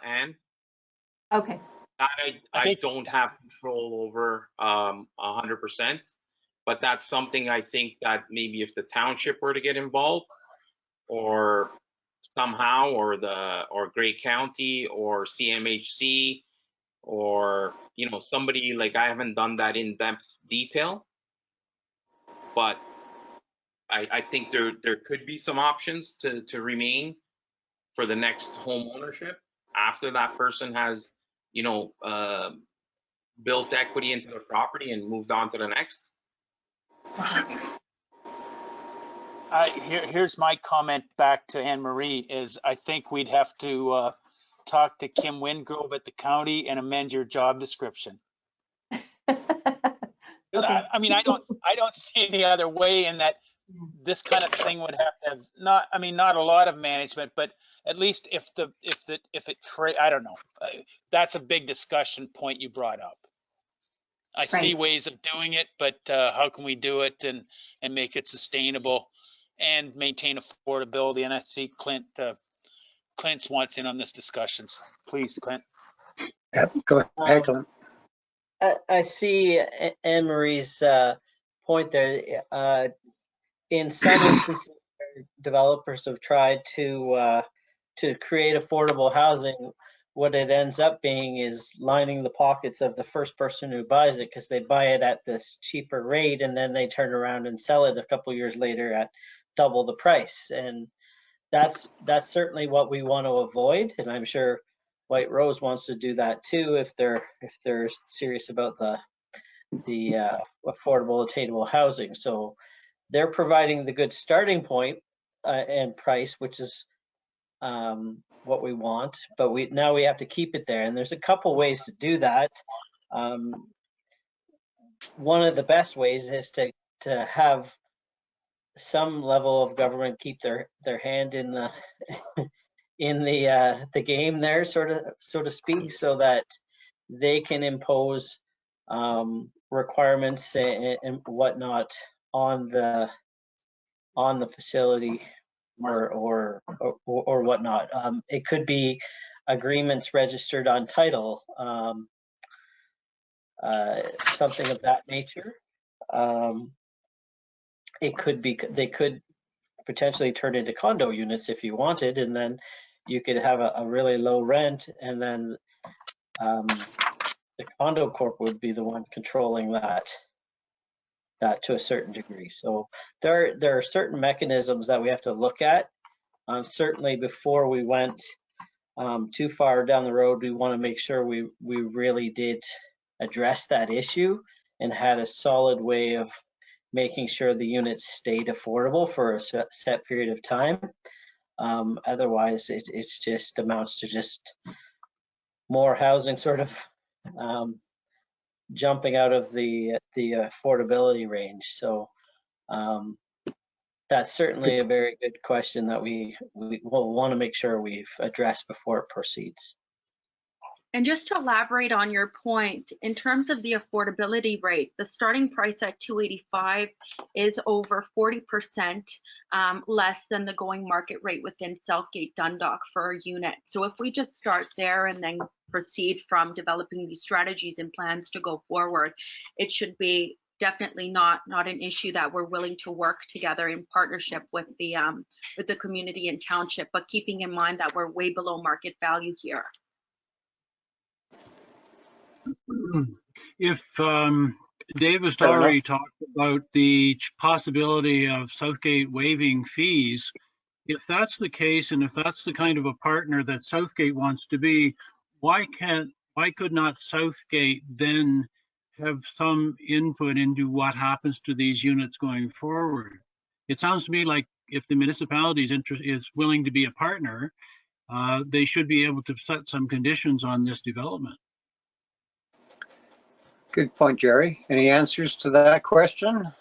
Anne. Okay. That I don't have control over 100%, but that's something I think that maybe if the township were to get involved, or somehow, or Grey County or CMHC, or somebody, like, I haven't done that in-depth detail, but I think there could be some options to remain for the next home ownership after that person has built equity into the property and moved on to the next. Here's my comment back to Anne Marie is I think we'd have to talk to Kim Wingrove at the county and amend your job description. Okay. I mean, I don't see any other way in that this kind of thing would have to have not a lot of management, but at least if I don't know. That's a big discussion point you brought up. I see ways of doing it, but how can we do it and make it sustainable and maintain affordability? And I see Clint wants in on this discussion. So please, Clint. Yep, go ahead, Clint. I see Anne Marie's point there. In some instances, developers have tried to create affordable housing. What it ends up being is lining the pockets of the first person who buys it, because they buy it at this cheaper rate and then they turn around and sell it a couple years later at double the price. And that's certainly what we want to avoid. And I'm sure White Rose wants to do that too if they're serious about the affordable, attainable housing. So they're providing the good starting point and price, which is what we want, but now we have to keep it there. And there's a couple ways to do that. One of the best ways is to have some level of government keep their hand in the the game there, so to speak, so that they can impose requirements and whatnot on the facility or whatnot. It could be agreements registered on title, something of that nature. It could be, they could potentially turn into condo units if you wanted, and then you could have a really low rent, and then the condo corp would be the one controlling that to a certain degree. So there are certain mechanisms that we have to look at. Certainly before we went too far down the road, we want to make sure we really did address that issue and had a solid way of making sure the units stayed affordable for a set period of time. Otherwise, it's just amounts to just more housing sort of jumping out of the affordability range. So that's certainly a very good question that we will want to make sure we've addressed before it proceeds. And just to elaborate on your point, in terms of the affordability rate, the starting price at $285 is over 40% less than the going market rate within Southgate Dundalk for a unit. So if we just start there and then proceed from developing these strategies and plans to go forward. It should be definitely not an issue that we're willing to work together in partnership with the community and township, but keeping in mind that we're way below market value here. If Dave has Fair already enough. talked about the possibility of Southgate waiving fees, if that's the case, and if that's the kind of a partner that Southgate wants to be, why could not Southgate then have some input into what happens to these units going forward? It sounds to me like if the municipality's interest is willing to be a partner, they should be able to set some conditions on this development. Good point, Jerry. Any answers to that question?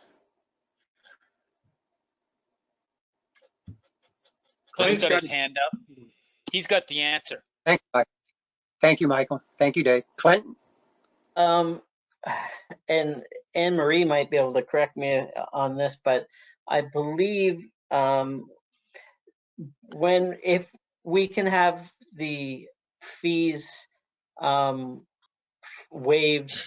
Clint's got his got- hand up. He's got the answer. Thank you, Mike. Thank you, Michael. Thank you, Dave. Clint? And Anne Marie might be able to correct me on this, but I believe if we can have the fees waived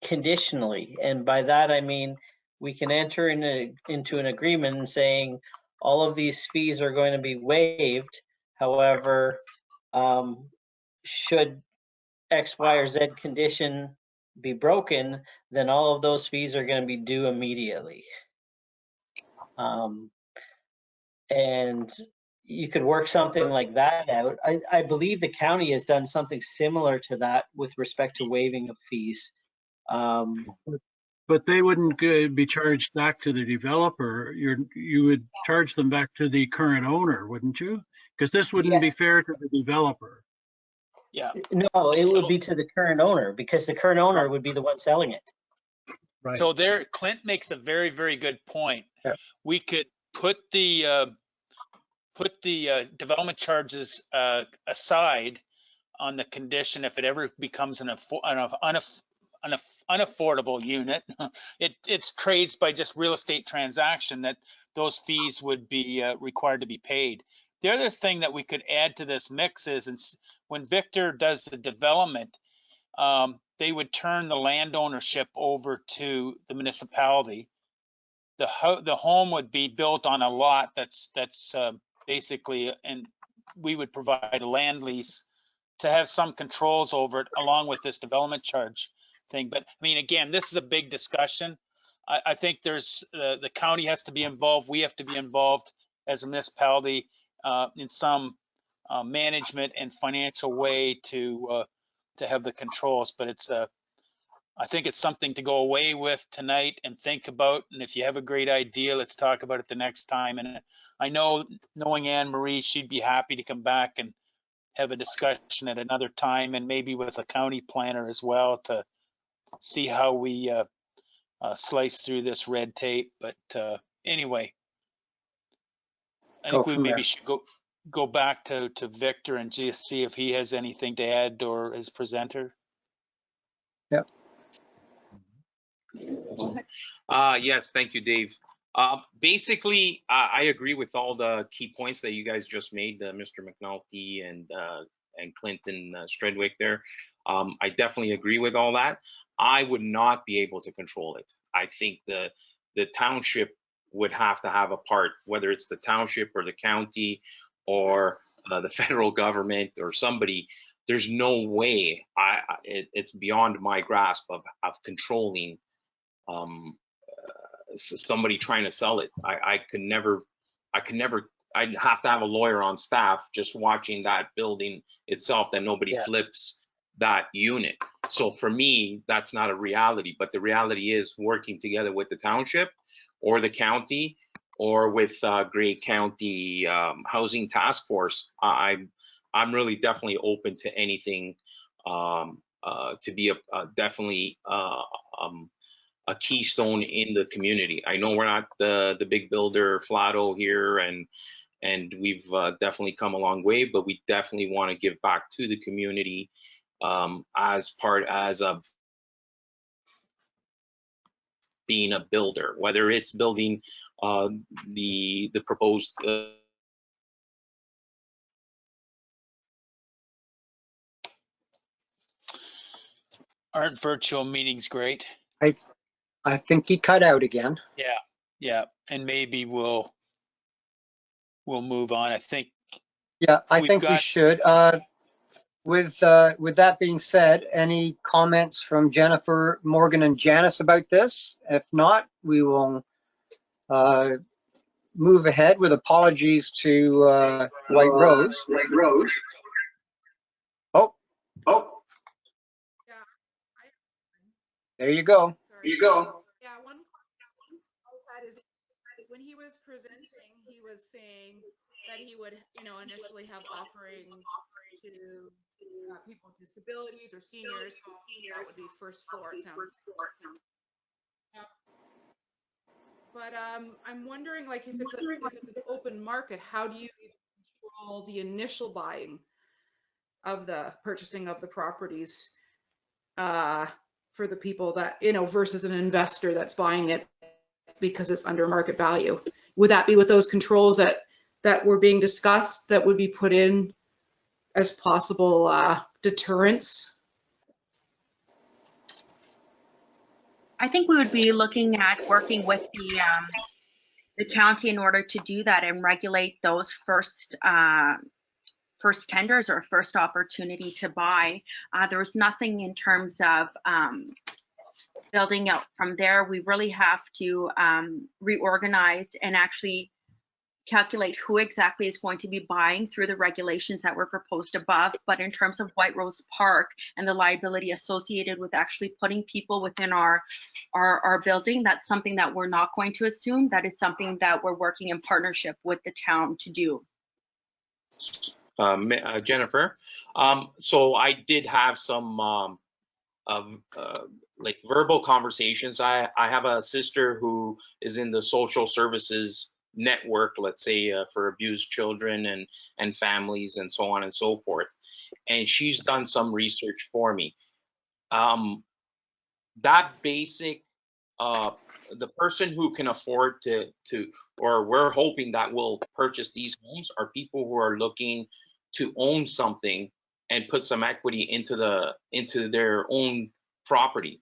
conditionally, and by that I mean we can enter into an agreement saying all of these fees are going to be waived. However, should X, Y, or Z condition be broken, then all of those fees are going to be due immediately. And you could work something like that out. I believe the county has done something similar to that with respect to waiving of fees. But they wouldn't be charged back to the developer. You would charge them back to the current owner, wouldn't you? Because this wouldn't be Yes. fair to the developer. Yeah. No, it So- would be to the current owner, because the current owner would be the one selling it. Right. So there, Clint makes a very, very good point. Yeah. We could put the development charges aside on the condition if it ever becomes an unaffordable unit. It's trades by just real estate transaction that those fees would be required to be paid. The other thing that we could add to this mix is when Victor does the development, they would turn the land ownership over to the municipality. The home would be built on a lot that's basically, and we would provide a land lease to have some controls over it along with this development charge thing. But I mean, again, this is a big discussion. I think there's the county has to be involved. We have to be involved as a municipality in some management and financial way to have the controls. But it's I think it's something to go away with tonight and think about. And if you have a great idea, let's talk about it the next time. And I know, knowing Anne Marie, she'd be happy to come back and have a discussion at another time, and maybe with a county planner as well, to see how we slice through this red tape. But anyway, I think we maybe should go back to Victor and just see if he has anything to add or as presenter. Yep. Yes, thank you, Dave. Basically, I agree with all the key points that you guys just made, Mr. McNulty and Clinton Stredwick there. I definitely agree with all that. I would not be able to control it. I think the township would have to have a part, whether it's the township or the county or the federal government or somebody. There's no way it's beyond my grasp of controlling somebody trying to sell it. I'd have to have a lawyer on staff just watching that building itself, that nobody flips that unit. So for me, that's not a reality, but the reality is working together with the township or the county or with Grey County Housing Task Force. I'm really definitely open to anything to be definitely a keystone in the community. I know we're not the big builder Flato here, and we've definitely come a long way, but we definitely want to give back to the community as of being a builder, whether it's building the proposed Aren't virtual meetings great? I think he cut out again. Yeah, and maybe we'll move on. I think Yeah, I we've think we got, should. With that being said, any comments from Jennifer, Morgan, and Janice about this? If not, we will move ahead with apologies to White Rose. Oh, Yeah, there you go. sorry. Yeah, one question I had is when he was presenting, he was saying that he would, initially have offerings to people with disabilities or seniors. So that would be first floor, it sounds. Yeah. But I'm wondering, like, if it's an open market, how do you control the initial buying of the purchasing of the properties for the people that, versus an investor that's buying it because it's under market value? Would that be with those controls that were being discussed that would be put in as possible deterrents? I think we would be looking at working with the county in order to do that and regulate those first tenders or first opportunity to buy. There was nothing in terms of building out from there. We really have to reorganize and actually calculate who exactly is going to be buying through the regulations that were proposed above. But in terms of White Rose Park and the liability associated with actually putting people within our building, that's something that we're not going to assume. That is something that we're working in partnership with the town to do. Jennifer, so I did have some like verbal conversations. I have a sister who is in the social services network, let's say, for abused children and families and so on and so forth. And she's done some research for me. That basic, the person who can afford to, or we're hoping that will purchase these homes are people who are looking to own something and put some equity into their own property.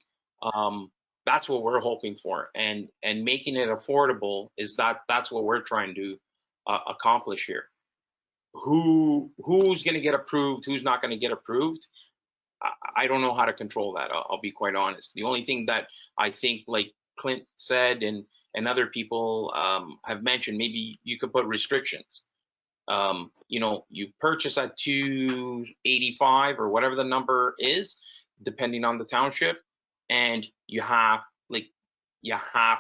That's what we're hoping for, and making it affordable is that's what we're trying to accomplish here. Who's going to get approved? Who's not going to get approved? I don't know how to control that. I'll be quite honest. The only thing that I think, like Clint said, and other people have mentioned, maybe you could put restrictions. You purchase at 285 or whatever the number is, depending on the township, and you have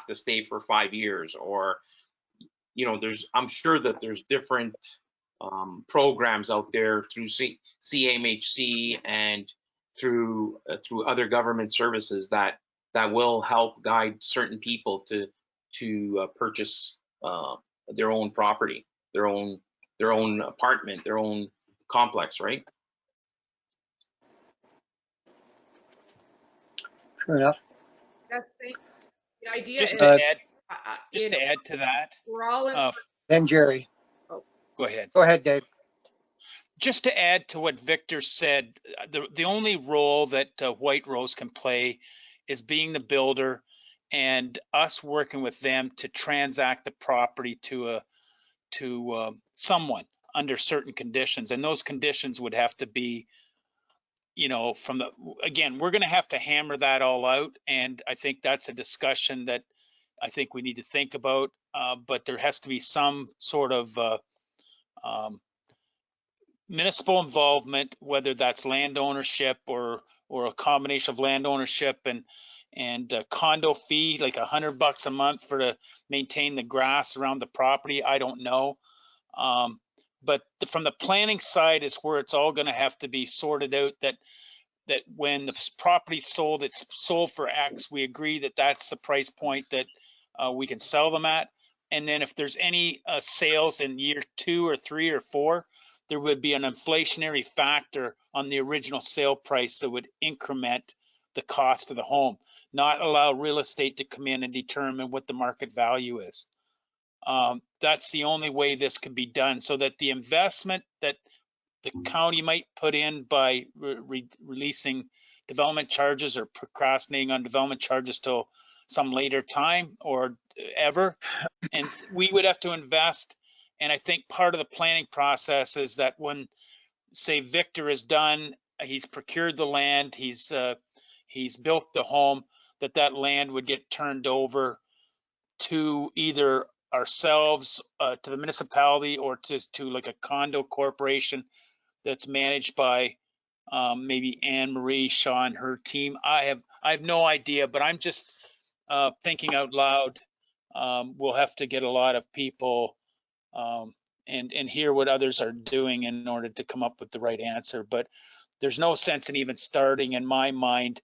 to stay for 5 years, or I'm sure that there's different programs out there through CMHC and through other government services that will help guide certain people to purchase their own property, their own apartment, their own complex, right? Fair enough. Yes, the idea just is to add to that. we're all in. Then Jerry. Oh. Go ahead. Go ahead, Dave. Just to add to what Victor said, the only role that White Rose can play is being the builder and us working with them to transact the property to someone under certain conditions. And those conditions would have to be, again, we're going to have to hammer that all out. And I think that's a discussion that I think we need to think about. But there has to be some sort of municipal involvement, whether that's land ownership or a combination of land ownership and a condo fee, like $100 a month to maintain the grass around the property. I don't know. But from the planning side is where it's all going to have to be sorted out, that when the property's sold, it's sold for X. We agree that that's the price point that we can sell them at. And then if there's any sales in year 2 or 3 or 4, there would be an inflationary factor on the original sale price that would increment the cost of the home, not allow real estate to come in and determine what the market value is. That's the only way this could be done, so that the investment that the county might put in by releasing development charges or procrastinating on development charges till some later time or ever. And we would have to invest. And I think part of the planning process is that when, say, Victor is done, he's procured the land, he's built the home, that land would get turned over to either ourselves, to the municipality, or to like a condo corporation that's managed by maybe Anne Marie Shaw and her team. I have no idea, but I'm just thinking out loud. We'll have to get a lot of people and hear what others are doing in order to come up with the right answer. But there's no sense in even starting, in my mind,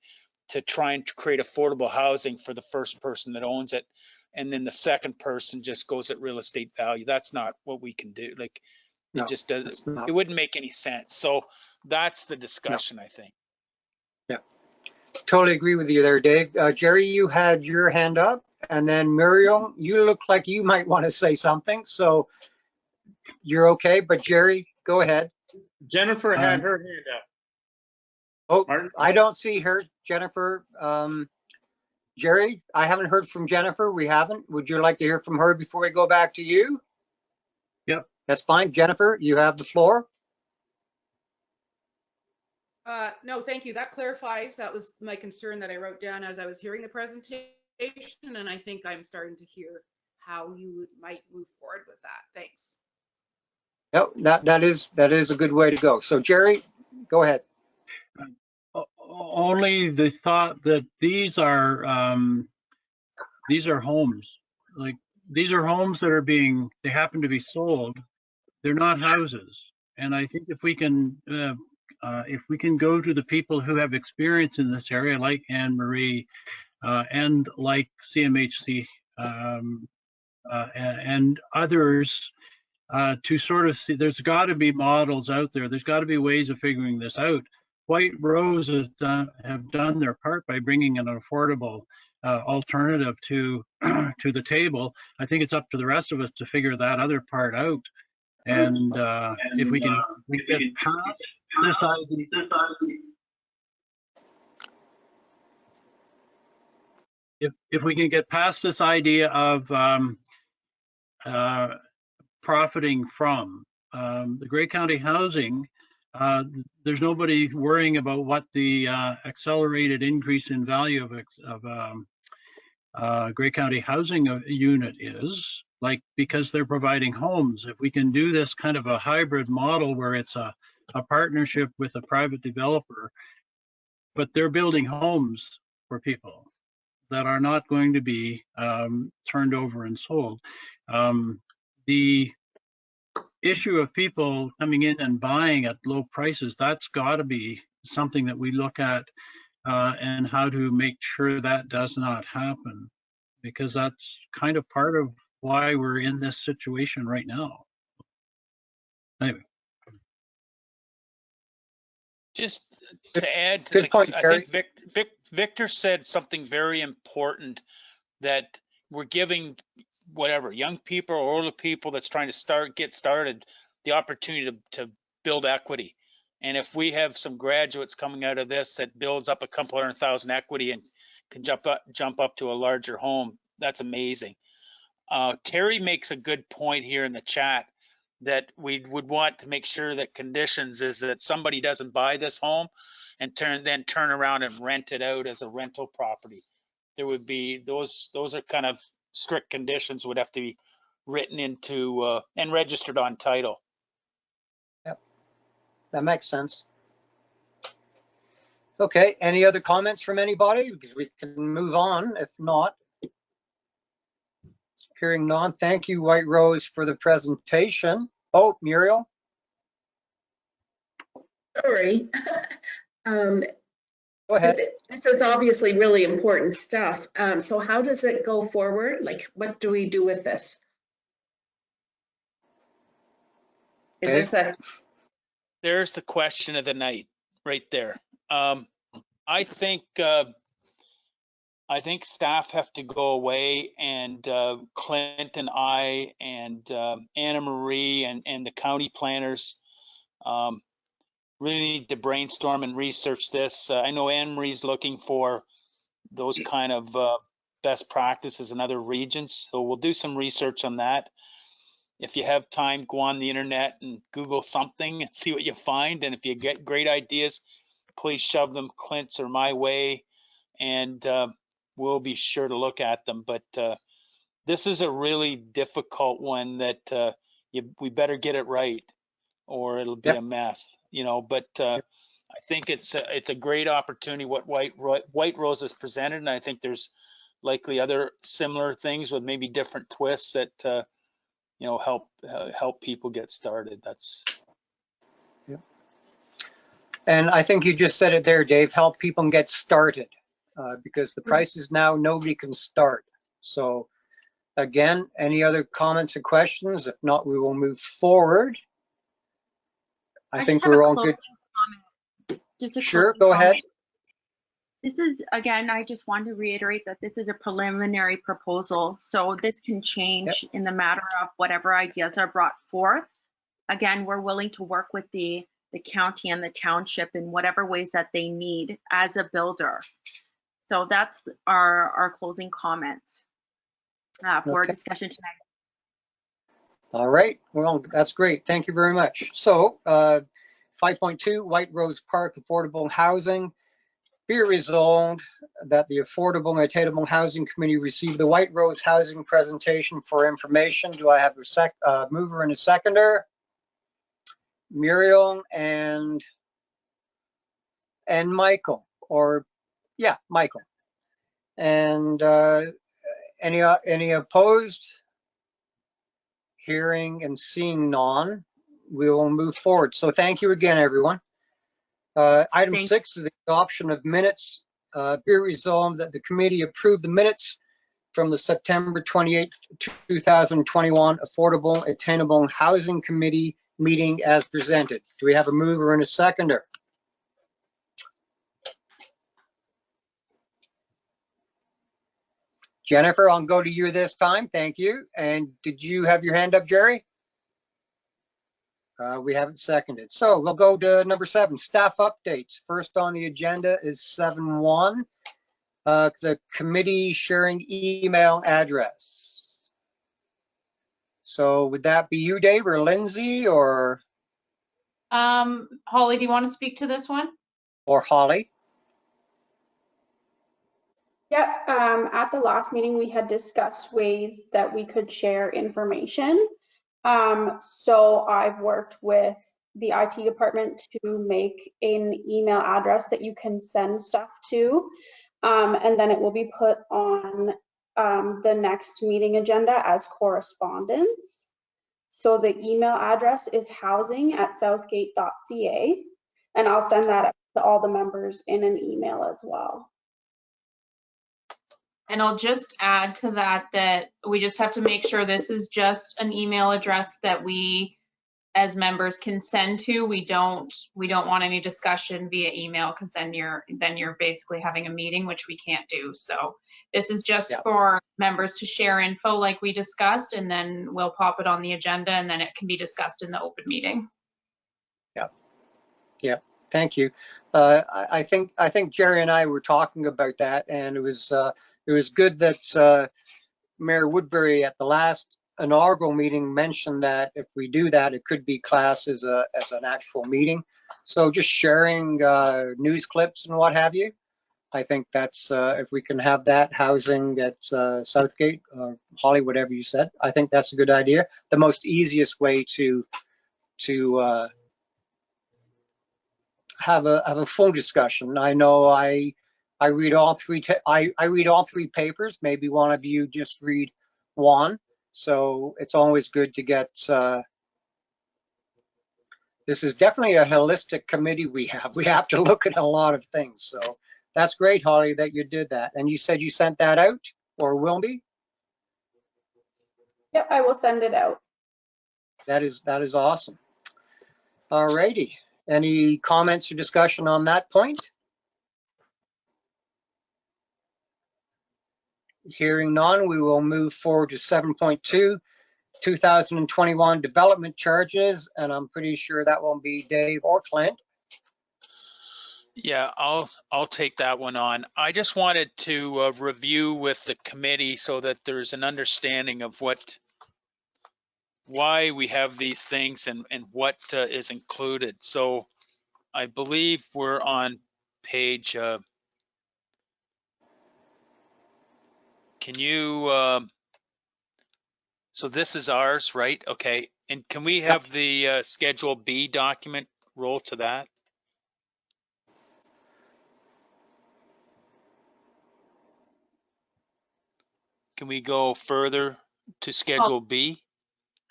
to try and create affordable housing for the first person that owns it, and then the second person just goes at real estate value. That's not what we can do. Like, it just doesn't, it wouldn't make any sense. So that's the discussion, I think. Yeah, totally agree with you there, Dave. Jerry, you had your hand up, and then Muriel, you look like you might want to say something. So you're okay, but Jerry, go ahead. Jennifer had her hand up. Oh, Martin? I don't see her, Jennifer. Jerry, I haven't heard from Jennifer. We haven't. Would you like to hear from her before we go back to you? Yep. That's fine. Jennifer, you have the floor. No, thank you. That clarifies. That was my concern that I wrote down as I was hearing the presentation, and I think I'm starting to hear how you might move forward with that. Thanks. Yep, that is a good way to go. So Jerry, go ahead. Only the thought that these are homes. Like, these are homes that are they happen to be sold. They're not houses. And I think if we can go to the people who have experience in this area, like Anne Marie and like CMHC and others, to sort of see, there's got to be models out there. There's got to be ways of figuring this out. White Rose have done their part by bringing an affordable alternative to the table. I think it's up to the rest of us to figure that other part out. And if we can get past this idea, if we can get past this idea of profiting from the Grey County housing, there's nobody worrying about what the accelerated increase in value of Grey County housing unit is, like, because they're providing homes. If we can do this kind of a hybrid model where it's a partnership with a private developer, but they're building homes for people that are not going to be turned over and sold. The issue of people coming in and buying at low prices, that's got to be something that we look at and how to make sure that does not happen, because that's kind of part of why we're in this situation right now. Anyway. Just to add, Good point, I Jerry. think Victor said something very important, that we're giving whatever young people or older people that's trying to get started the opportunity to build equity. And if we have some graduates coming out of this that builds up a couple $100,000 equity and can jump up to a larger home, that's amazing. Terry makes a good point here in the chat, that we would want to make sure that conditions is that somebody doesn't buy this home and then turn around and rent it out as a rental property. There would be those are kind of strict conditions, would have to be written into and registered on title. Yep, that makes sense. Okay, any other comments from anybody? Because we can move on. If not, hearing none, thank you, White Rose, for the presentation. Oh, Muriel. Sorry. Go ahead. This is obviously really important stuff. So how does it go forward? Like, what do we do with this? Is Okay. this a... There's the question of the night right there. I think staff have to go away, and Clint and I and Anna Marie and the county planners really need to brainstorm and research this. I know Anne Marie's looking for those kind of best practices in other regions. So we'll do some research on that. If you have time, go on the internet and Google something and see what you find. And if you get great ideas, please shove them Clint's or my way, and we'll be sure to look at them. But this is a really difficult one that we better get it right, or it'll be a mess, you know. But I think it's a great opportunity what White Rose has presented, and I think there's likely other similar things with maybe different twists that you know, help people get started. That's. And I think you just said it there, Dave, help people get started, because the price is now nobody can start. So again, any other comments or questions? If not, we will move forward. I think we're all good. Sure, go ahead. This is, again, I just want to reiterate that this is a preliminary proposal. So this can change in the matter of whatever ideas are brought forth. Again, we're willing to work with the county and the township in whatever ways that they need as a builder. So that's our closing comments for discussion tonight. All right, well, that's great. Thank you very much. So 5.2, White Rose Park Affordable Housing. Be it resolved that the Affordable and Attainable Housing Committee received the White Rose Housing presentation for information. Do I have a mover and a seconder? Muriel and Michael, or yeah, Michael. And any opposed? Hearing and seeing none, we will move forward. So thank you again, everyone. Item 6 is the adoption of minutes. Be resolved that the committee approve the minutes from the September 28th, 2021 Affordable Attainable Housing Committee meeting as presented. Do we have a mover and a seconder? Jennifer, I'll go to you this time. Thank you. And did you have your hand up, Jerry? We haven't seconded. So we'll go to number 7, staff updates. First on the agenda is 7.1, the committee sharing email address. So would that be you, Dave, or Lindsay, or? Holly, do you want to speak to this one? Or Holly? Yeah, at the last meeting, we had discussed ways that we could share information. So I've worked with the IT department to make an email address that you can send stuff to, and then it will be put on the next meeting agenda as correspondence. So the email address is housing@southgate.ca, and I'll send that out to all the members in an email as well. And I'll just add to that that we just have to make sure this is just an email address that we as members can send to. We don't want any discussion via email, because then you're basically having a meeting, which we can't do. So this is just for members to share info like we discussed, and then we'll pop it on the agenda, and then it can be discussed in the open meeting. Yeah, thank you. I think Jerry and I were talking about that, and it was good that Mayor Woodbury at the last inaugural meeting mentioned that if we do that, it could be classed as an actual meeting. So just sharing news clips and what have you. I think that's if we can have that housing at Southgate, Holly, whatever you said. I think that's a good idea. The most easiest way to have a full discussion. I know I read all three. I read all 3 papers. Maybe one of you just read one. So it's always good to get. This is definitely a holistic committee we have. We have to look at a lot of things. So that's great, Holly, that you did that. And you said you sent that out, or will be? Yep, I will send it out. That is awesome. All righty. Any comments or discussion on that point? Hearing none, we will move forward to 7.2, 2021 development charges, and I'm pretty sure that won't be Dave or Clint. Yeah, I'll take that one on. I just wanted to review with the committee so that there's an understanding of why we have these things and what is included. So I believe we're on page. Can you? So this is ours, right? Okay. And can we have the Schedule B document roll to that? Can we go further to Schedule B?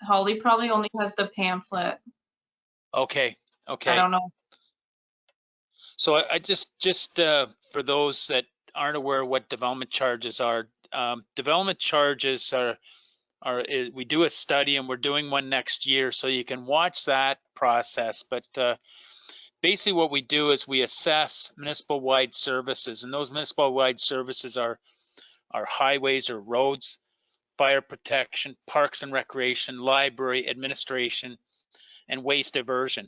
Holly probably only has the pamphlet. Okay. I Okay. don't know. So I just for those that aren't aware what development charges are, development charges are we do a study and we're doing one next year, so you can watch that process. But basically what we do is we assess municipal-wide services, and those municipal-wide services are highways or roads, fire protection, parks and recreation, library, administration, and waste diversion.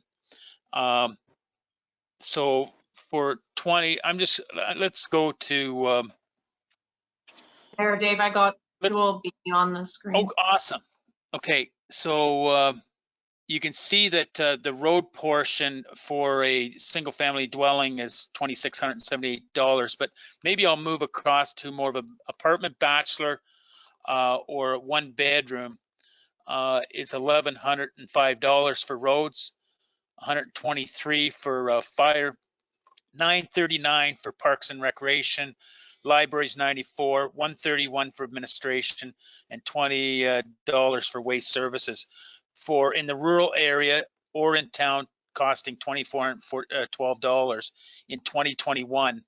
So for 20, let's go to, There, Dave, I got Jewel B on the screen. oh, awesome. Okay, so you can see that the road portion for a single family dwelling is $2,678, but maybe I'll move across to more of an apartment bachelor or one bedroom. It's $1,105 for roads, $123 for fire, $939 for parks and recreation, libraries $94, $131 for administration, and $20 for waste services. For in the rural area or in town, costing $2,412 in 2021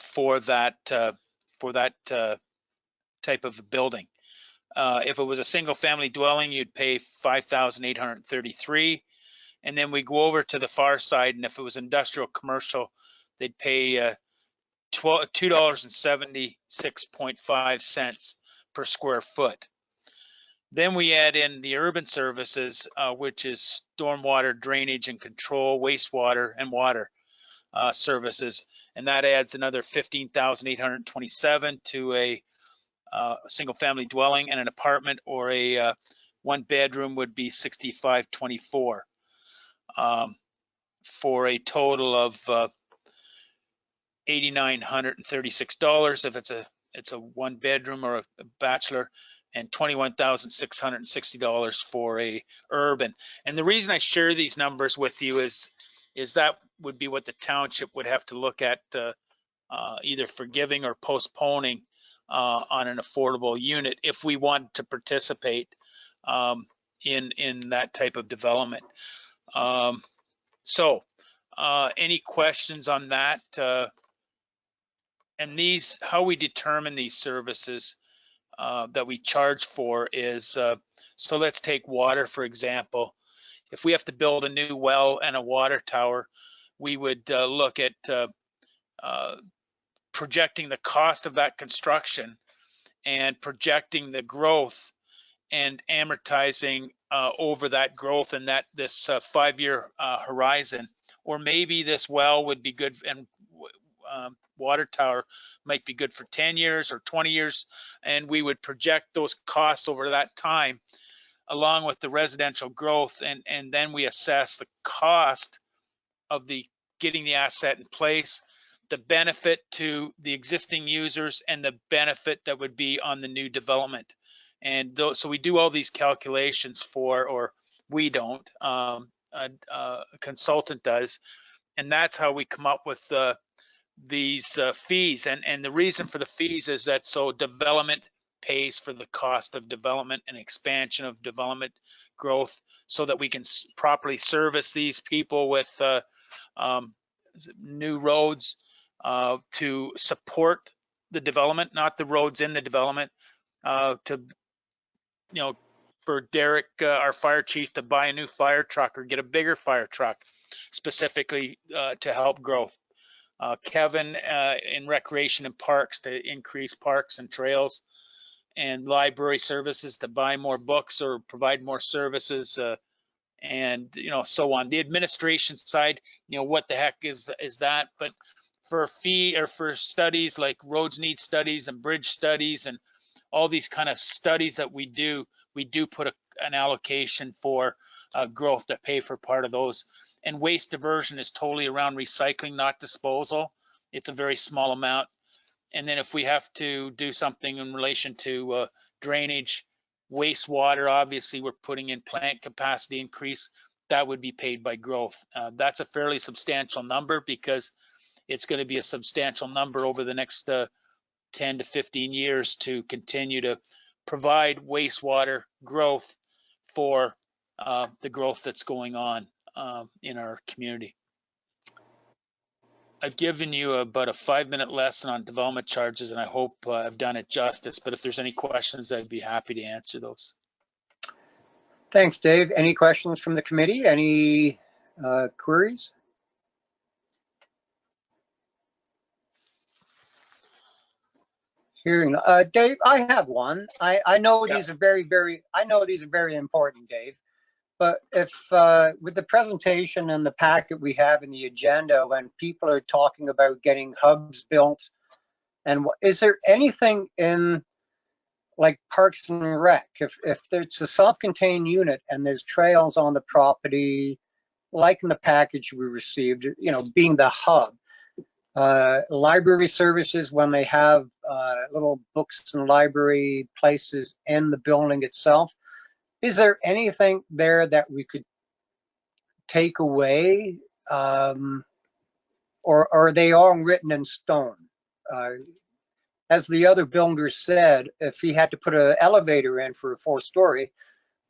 for that type of a building. If it was a single family dwelling, you'd pay $5,833. And then we go over to the far side, and if it was industrial commercial, they'd pay $2.76.5 per square foot. Then we add in the urban services, which is stormwater drainage and control, wastewater and water services, and that adds another $15,827 to a single family dwelling, and an apartment or a one bedroom would be $6,524 for a total of $8,936 if it's a one bedroom or a bachelor, and $21,660 for a urban. And the reason I share these numbers with you is that would be what the township would have to look at either forgiving or postponing on an affordable unit if we want to participate in that type of development. So any questions on that? And these, how we determine these services that we charge for is, so let's take water, for example. If we have to build a new well and a water tower, we would look at projecting the cost of that construction and projecting the growth and amortizing over that growth and that this 5-year horizon. Or maybe this well would be good and water tower might be good for 10 years or 20 years, and we would project those costs over that time along with the residential growth, and then we assess the cost of the getting the asset in place, the benefit to the existing users, and the benefit that would be on the new development. And so we do all these calculations for, or we don't, a consultant does, and that's how we come up with these fees. And the reason for the fees is that so development pays for the cost of development and expansion of development growth, so that we can properly service these people with new roads to support the development, not the roads in the development, to, you know, for Derek, our fire chief, to buy a new fire truck or get a bigger fire truck specifically to help growth. Kevin in recreation and parks to increase parks and trails, and library services to buy more books or provide more services and so on. The administration side, what the heck is that? But for fee or for studies like roads need studies and bridge studies and all these kind of studies that we do put an allocation for growth to pay for part of those. And waste diversion is totally around recycling, not disposal. It's a very small amount. And then if we have to do something in relation to drainage, wastewater, obviously we're putting in plant capacity increase, that would be paid by growth. That's a fairly substantial number because it's going to be a substantial number over the next 10 to 15 years to continue to provide wastewater growth for the growth that's going on in our community. I've given you about a 5-minute lesson on development charges, and I hope I've done it justice. But if there's any questions, I'd be happy to answer those. Thanks, Dave. Any questions from the committee? Any queries? Hearing, Dave, I have one. I know these are very important, Dave. But if with the presentation and the packet we have in the agenda, when people are talking about getting hubs built, and is there anything in like Parks and Rec, if it's a self-contained unit and there's trails on the property, like in the package we received, being the hub, library services when they have little books and library places in the building itself, is there anything there that we could take away, or are they all written in stone? As the other builder said, if he had to put an elevator in for a 4-story,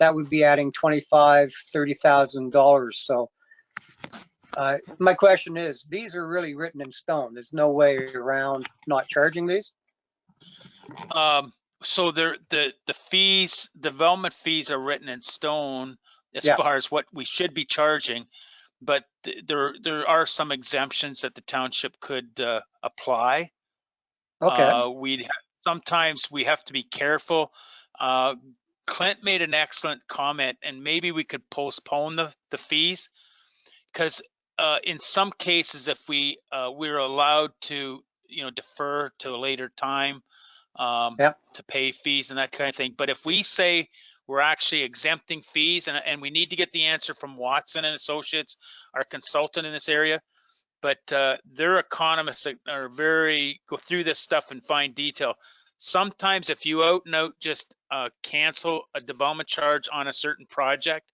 that would be adding $25,000, $30,000. So my question is, these are really written in stone. There's no way around not charging these? So the fees, development fees are written in stone as far as what we should be charging, but there are some exemptions that the township could apply. Okay. Sometimes we have to be careful. Clint made an excellent comment, and maybe we could postpone the fees, because in some cases, if we're allowed to defer to a later time to pay fees and that kind of thing. But if we say we're actually exempting fees, and we need to get the answer from Watson and Associates, our consultant in this area, but their economists are go through this stuff in fine detail. Sometimes if you out and out just cancel a development charge on a certain project,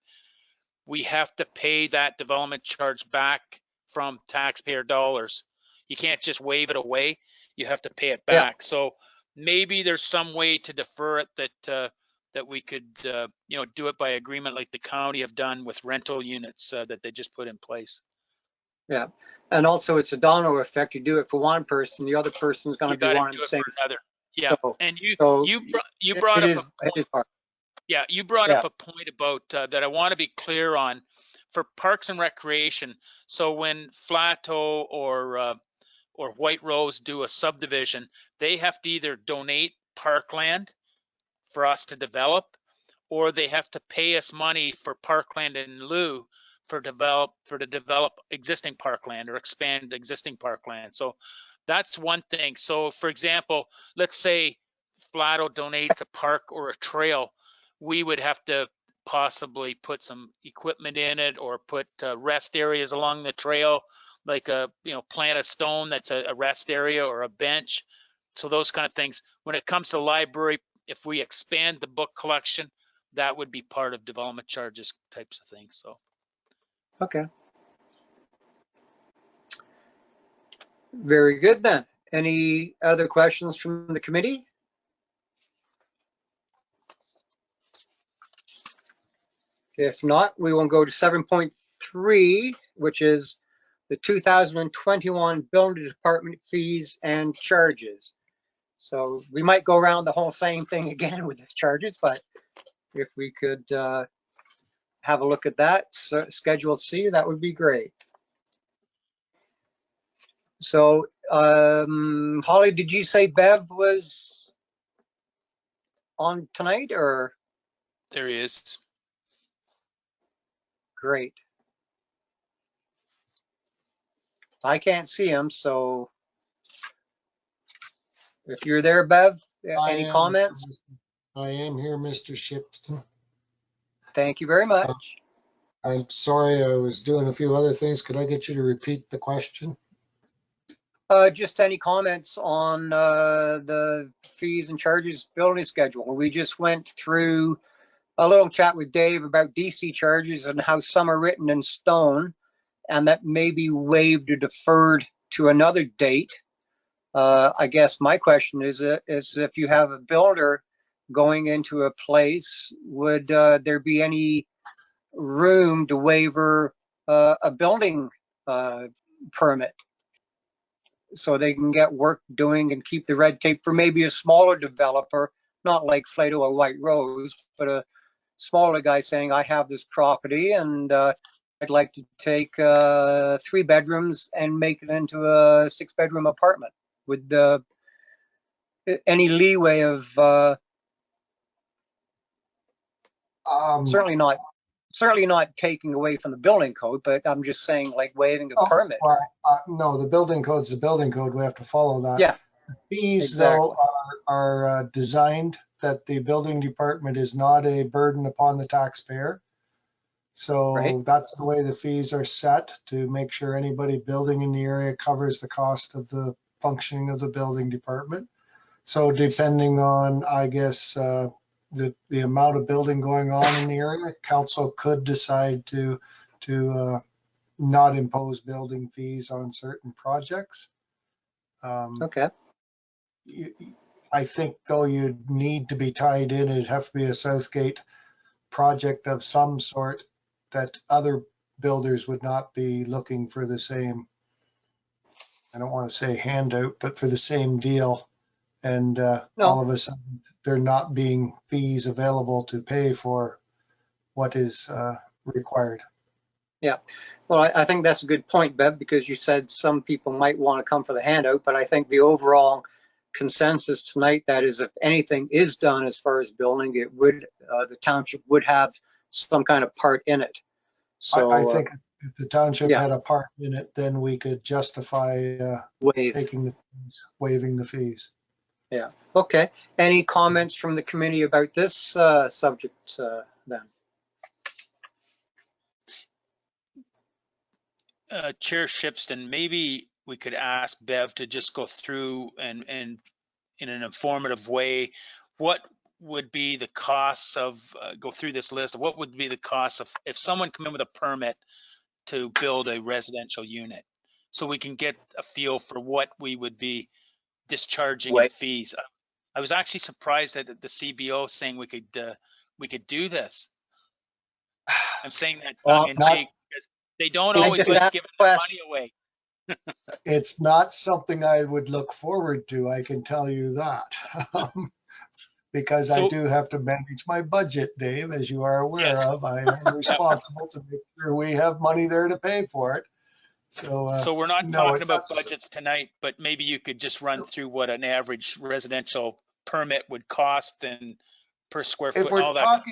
we have to pay that development charge back from taxpayer dollars. You can't just wave it away. You have to pay it back. So maybe there's some way to defer it that we could do it by agreement, like the county have done with rental units that they just put in place. Yeah, and also it's a domino effect. You do it for one person, the other person's going to be wanting the same. Another. Yeah, so, and you it brought up you brought up a point about that I want to be clear on for Parks and Recreation. So when Flato or White Rose do a subdivision, they have to either donate parkland for us to develop, or they have to pay us money for parkland in lieu to develop existing parkland or expand existing parkland. So that's one thing. So for example, let's say Flato donates a park or a trail, we would have to possibly put some equipment in it or put rest areas along the trail, like plant a stone that's a rest area or a bench. So those kind of things. When it comes to library, if we expand the book collection, that would be part of development charges types of things. So. Okay. Very good then. Any other questions from the committee? If not, we will go to 7.3, which is the 2021 building department fees and charges. So we might go around the whole same thing again with the charges, but if we could have a look at that, Schedule C, that would be great. So, Holly, did you say Bev was on tonight, or? There he is. Great. I can't see him, so if you're there, Bev, any comments? I am here, Mr. Shipton. Thank you very much. I'm sorry, I was doing a few other things. Could I get you to repeat the question? Just any comments on the fees and charges building schedule? We just went through a little chat with Dave about DC charges and how some are written in stone and that may be waived or deferred to another date. I guess my question is if you have a builder going into a place, would there be any room to waiver a building permit so they can get work doing and keep the red tape for maybe a smaller developer, not like Flato or White Rose, but a smaller guy saying, I have this property and I'd like to take 3 bedrooms and make it into a 6-bedroom apartment with any leeway of certainly not taking away from the building code, but I'm just saying like waiving a permit. Well, no, the building code's the building code. We have to follow that. Yeah. Fees, Exactly. though, are designed that the building department is not a burden upon the taxpayer. So Right. that's the way the fees are set, to make sure anybody building in the area covers the cost of the functioning of the building department. So depending on, I guess, the amount of building going on in the area, council could decide to not impose building fees on certain projects. Okay. I think though you'd need to be tied in, it'd have to be a Southgate project of some sort that other builders would not be looking for the same, I don't want to say handout, but for the same deal. And all of a sudden there not being fees available to pay for what is required. Yeah. Well, I think that's a good point, Bev, because you said some people might want to come for the handout, but I think the overall consensus tonight that is if anything is done as far as building, it would the township would have some kind of part in it. So I think if the township yeah. had a part in it, then we could justify waiving the fees. Yeah. Okay. Any comments from the committee about this subject then? Chair Shipston, maybe we could ask Bev to just go through and in an informative way, what would be the costs of, go through this list, what would be the cost of, if someone come in with a permit to build a residential unit, so we can get a feel for what we would be discharging in fees. I was actually surprised at the CBO saying we could do this. I'm saying that tongue in cheek because they don't always like giving the money away. It's not something I would look forward to, I can tell you that. Because I do have to manage my budget, Dave, as you are aware of. I am responsible to make sure we have money there to pay for it. So we're not talking about budgets tonight, but maybe you could just run through what an average residential permit would cost and per square foot and all that.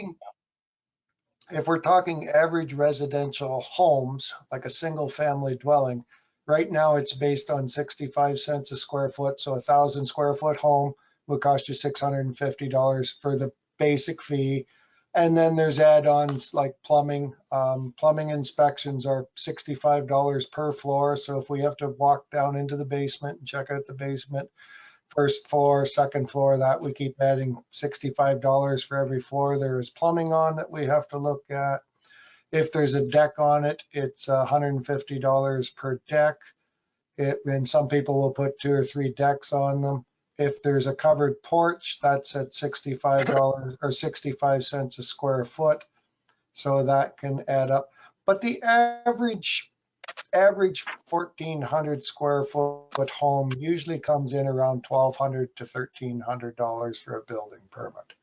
If we're talking average residential homes, like a single family dwelling, right now it's based on 65 cents a square foot. So 1,000 square foot home will cost you $650 for the basic fee. And then there's add-ons like plumbing. Plumbing inspections are $65 per floor. So if we have to walk down into the basement and check out the basement, first floor, second floor, that we keep adding $65 for every floor there is plumbing on that we have to look at. If there's a deck on it, it's $150 per deck. And some people will put 2 or 3 decks on them. If there's a covered porch, that's at $65 or 65 cents a square foot. So that can add up. But the average 1,400 square foot home usually comes in around $1,200 to $1,300 for a building permit.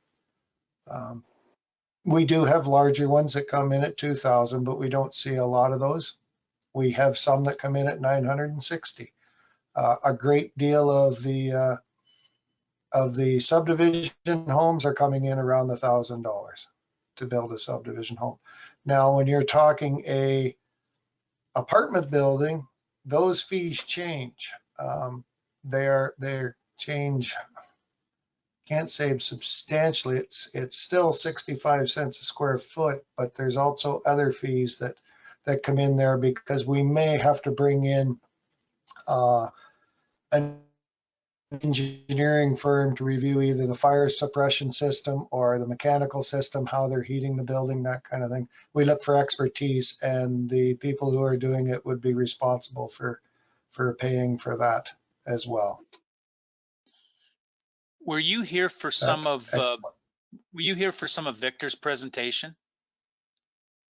We do have larger ones that come in at 2,000, but we don't see a lot of those. We have some that come in at 960. A great deal of the subdivision homes are coming in around $1,000 to build a subdivision home. Now, when you're talking a apartment building, those fees change. They're change, can't say substantially. It's still 65 cents a square foot, but there's also other fees that come in there because we may have to bring in an engineering firm to review either the fire suppression system or the mechanical system, how they're heating the building, that kind of thing. We look for expertise, and the people who are doing it would be responsible for paying for that as well. Were you here for some of Victor's presentation?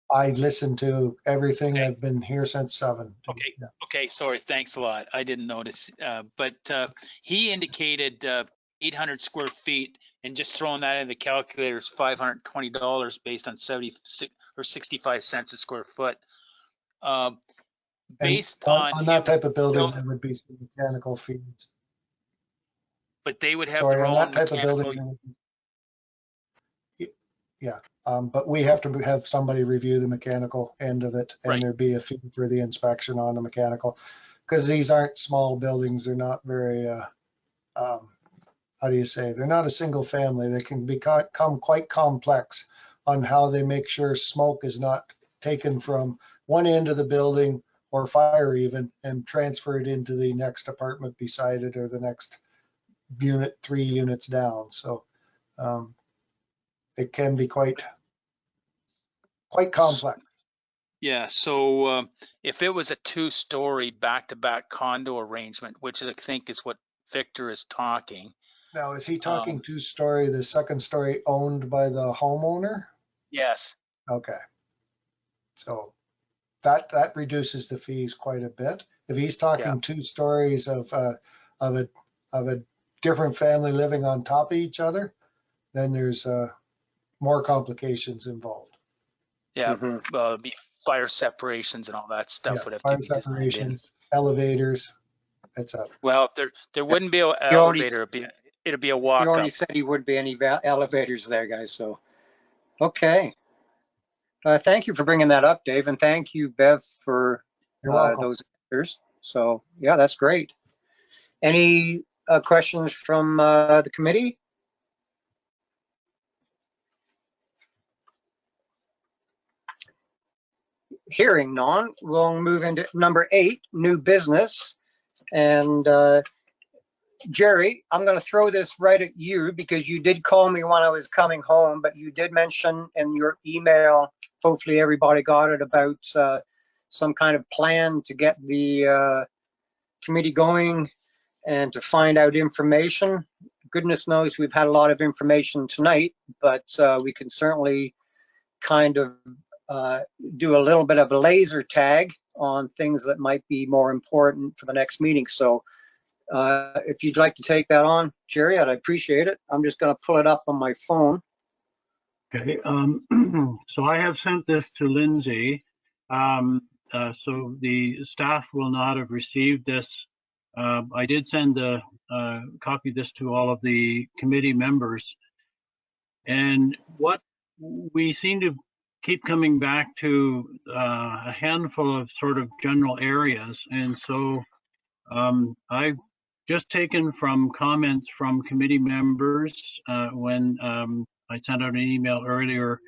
I listened to everything. Okay. I've been here since 7. Okay. Yeah. Okay. Sorry. Thanks a lot. I didn't notice. But he indicated 800 square feet, and just throwing that in the calculator is $520 based on 76 or 65 cents a square foot. Based on on that type of building, build, there would be some mechanical fees. but they would have Sorry, their on own that type mechanical. of building, yeah. But we have to have somebody review the mechanical end of it, and Right. there'd be a fee for the inspection on the mechanical, because these aren't small buildings. They're not very, how do you say? They're not a single family. They can become quite complex on how they make sure smoke is not taken from one end of the building or fire even and transferred into the next apartment beside it or the next unit 3 units down. So it can be quite complex. Yeah, so if it was a 2-story back-to-back condo arrangement, which I think is what Victor is talking. Now, is he talking 2-story, the second story owned by the homeowner? Yes. Okay. So that reduces the fees quite a bit. If he's talking 2 stories of a different family living on top of each other, then there's more complications involved. Yeah, it'd be fire separations and all that stuff Yes, would have fire to be designed in. separations, elevators, etc. Well, there wouldn't be an elevator. It'd be a walk You up. already said he wouldn't be any elevators there, guys. So, okay. Thank you for bringing that up, Dave, and thank you, Bev, for You're welcome. those answers. So, yeah, that's great. Any questions from the committee? Hearing none, we'll move into number 8, new business. And Jerry, I'm going to throw this right at you because you did call me when I was coming home, but you did mention in your email, hopefully everybody got it, about some kind of plan to get the committee going and to find out information. Goodness knows we've had a lot of information tonight, but we can certainly kind of do a little bit of a laser tag on things that might be more important for the next meeting. So if you'd like to take that on, Jerry, I'd appreciate it. I'm just going to pull it up on my phone. Okay, so I have sent this to Lindsay. So the staff will not have received this. I did send the copy this to all of the committee members. And what we seem to keep coming back to a handful of sort of general areas. And so I've just taken from comments from committee members when I sent out an email earlier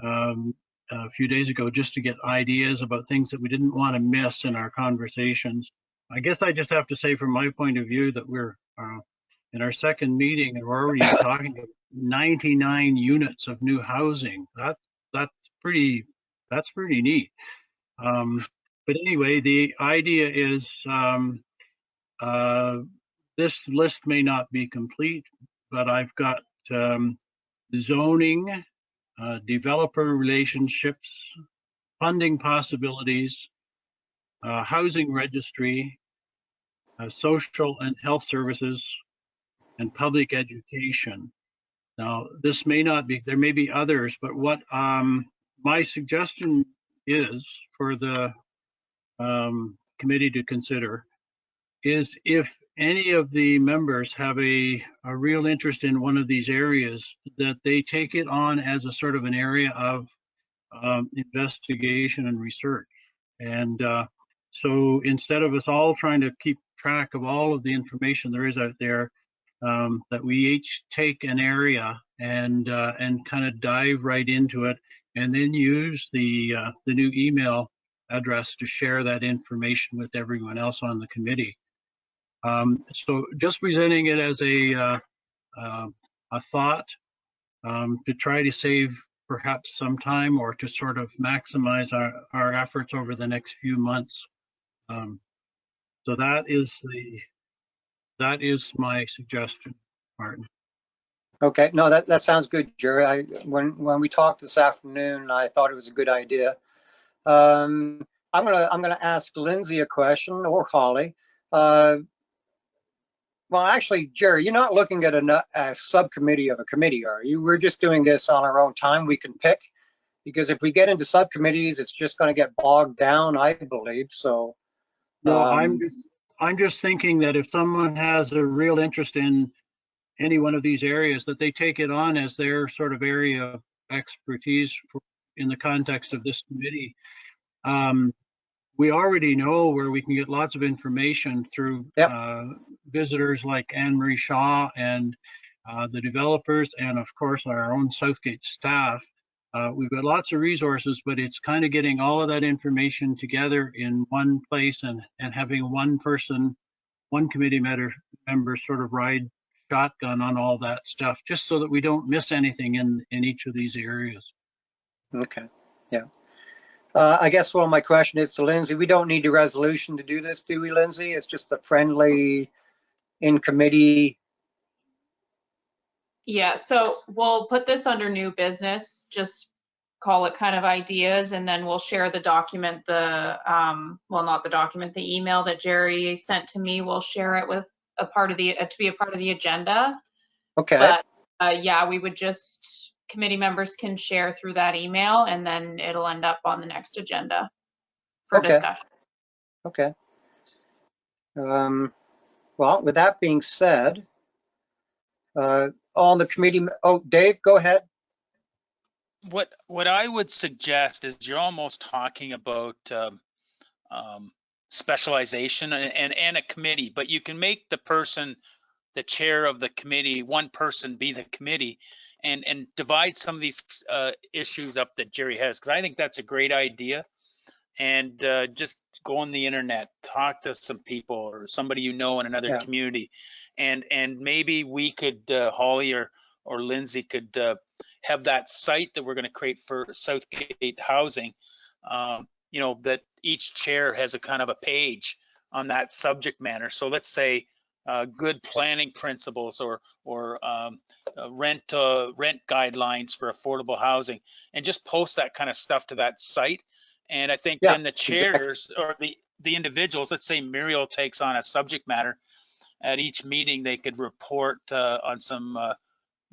a few days ago just to get ideas about things that we didn't want to miss in our conversations. I guess I just have to say from my point of view that we're in our second meeting and we're already talking about 99 units of new housing. That's pretty neat. But anyway, the idea is this list may not be complete, but I've got zoning, developer relationships, funding possibilities, housing registry, social and health services, and public education. Now, this may not be, there may be others, but what my suggestion is for the committee to consider is if any of the members have a real interest in one of these areas, that they take it on as a sort of an area of investigation and research. And so instead of us all trying to keep track of all of the information there is out there, that we each take an area and kind of dive right into it, and then use the new email address to share that information with everyone else on the committee. So just presenting it as a thought to try to save perhaps some time, or to sort of maximize our efforts over the next few months. So that is my suggestion, Martin. Okay, no, that sounds good, Jerry. When we talked this afternoon, I thought it was a good idea. I'm gonna ask Lindsay a question, or Holly. Well, actually, Jerry, you're not looking at a subcommittee of a committee, are you? We're just doing this on our own time. We can pick, because if we get into subcommittees, it's just going to get bogged down, I believe. So, no, I'm just thinking that if someone has a real interest in any one of these areas, that they take it on as their sort of area of expertise in the context of this committee. We already know where we can get lots of information through visitors like Anne Marie Shaw and the developers, and of course our own Southgate staff. We've got lots of resources, but it's kind of getting all of that information together in one place, and having one person, one committee member sort of ride shotgun on all that stuff, just so that we don't miss anything in each of these areas. Okay, yeah. I guess my question is to Lindsay. We don't need a resolution to do this, do we, Lindsay? It's just a friendly in committee. Yeah, so we'll put this under new business, just call it kind of ideas, and then we'll share the document, well, not the document, the email that Jerry sent to me. We'll share it with to be a part of the agenda. Okay. But yeah, we would just, committee members can share through that email, and then it'll end up on the next agenda for discussion. Okay. Well, with that being said, on the committee, Dave, go ahead. What I would suggest is you're almost talking about specialization and a committee, but you can make the chair of the committee, one person be the committee, and divide some of these issues up that Jerry has, because I think that's a great idea. And just go on the internet, talk to some people or somebody you know in another community, and maybe we could, Holly or Lindsay could have that site that we're going to create for Southgate Housing. That each chair has a kind of a page on that subject matter. So let's say good planning principles, or rent guidelines for affordable housing, and just post that kind of stuff to that site. And I think then the chairs or the individuals, let's say Muriel takes on a subject matter at each meeting, they could report on some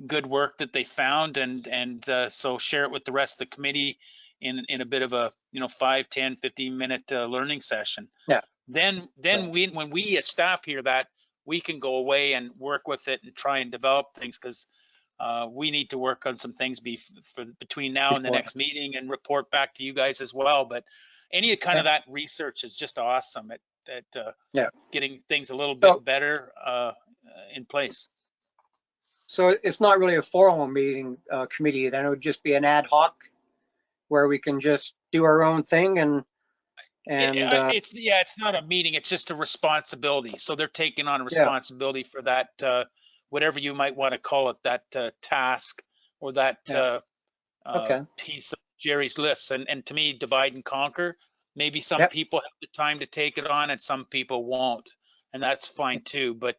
good work that they found, and so share it with the rest of the committee in a bit of a 5, 10, 15-minute learning session. Yeah. Then when we as staff hear that, we can go away and work with it and try and develop things, because we need to work on some things between now and the next meeting, and report back to you guys as well. But any kind of that research is just awesome at getting things a little bit better in place. So it's not really a formal meeting committee, then it would just be an ad hoc where we can just do our own thing and it's not a meeting, it's just a responsibility. So they're taking on responsibility for that, whatever you might want to call it, that task or that piece of Jerry's list. And to me, divide and conquer. Maybe some people have the time to take it on and some people won't, and that's fine too. But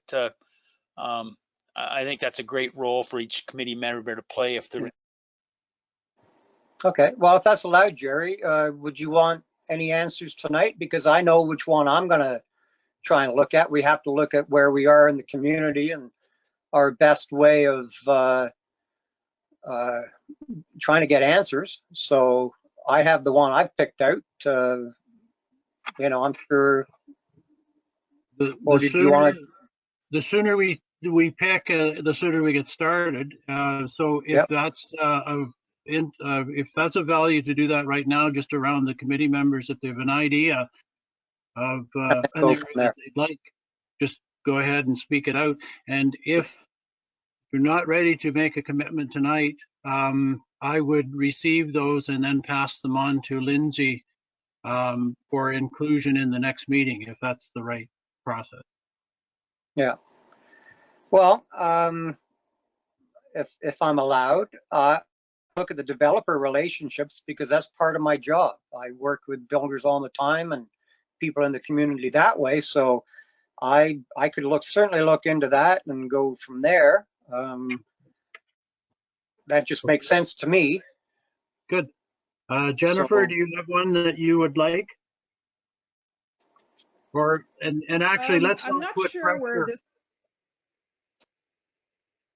I think that's a great role for each committee member to play if they're. Okay, well, if that's allowed, Jerry, would you want any answers tonight? Because I know which one I'm going to try and look at. We have to look at where we are in the community and our best way of trying to get answers. So I have the one I've picked out. I'm sure. The sooner we pick, the sooner we get started. So if if that's of value to do that right now, just around the committee members, if they have an idea of an Go area from that there. they'd like, just go ahead and speak it out. And if you're not ready to make a commitment tonight, I would receive those and then pass them on to Lindsay for inclusion in the next meeting, if that's the right process. Yeah. Well, if I'm allowed, look at the developer relationships, because that's part of my job. I work with builders all the time and people in the community that way. So I could certainly look into that and go from there. That just makes sense to me. Good. Jennifer, So, do you have one that you would like? Or, and actually, let's I'm not not put sure where pressure.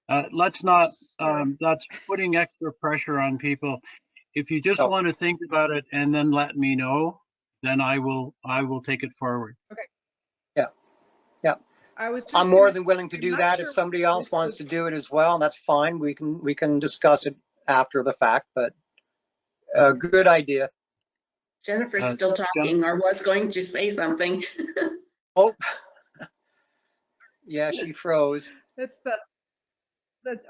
this. Let's not, Sorry. that's putting extra pressure on people. If you just Oh. want to think about it and then let me know, then I will take it forward. Okay. yeah, yeah. I was just I'm more gonna. than willing to I'm do not that. sure If somebody where else this wants was. to do it as well, that's fine. We can discuss it after the fact, but a good idea. Jennifer's Uh, still Jen- talking or was going to say something. Oh, yeah, she froze. That's the.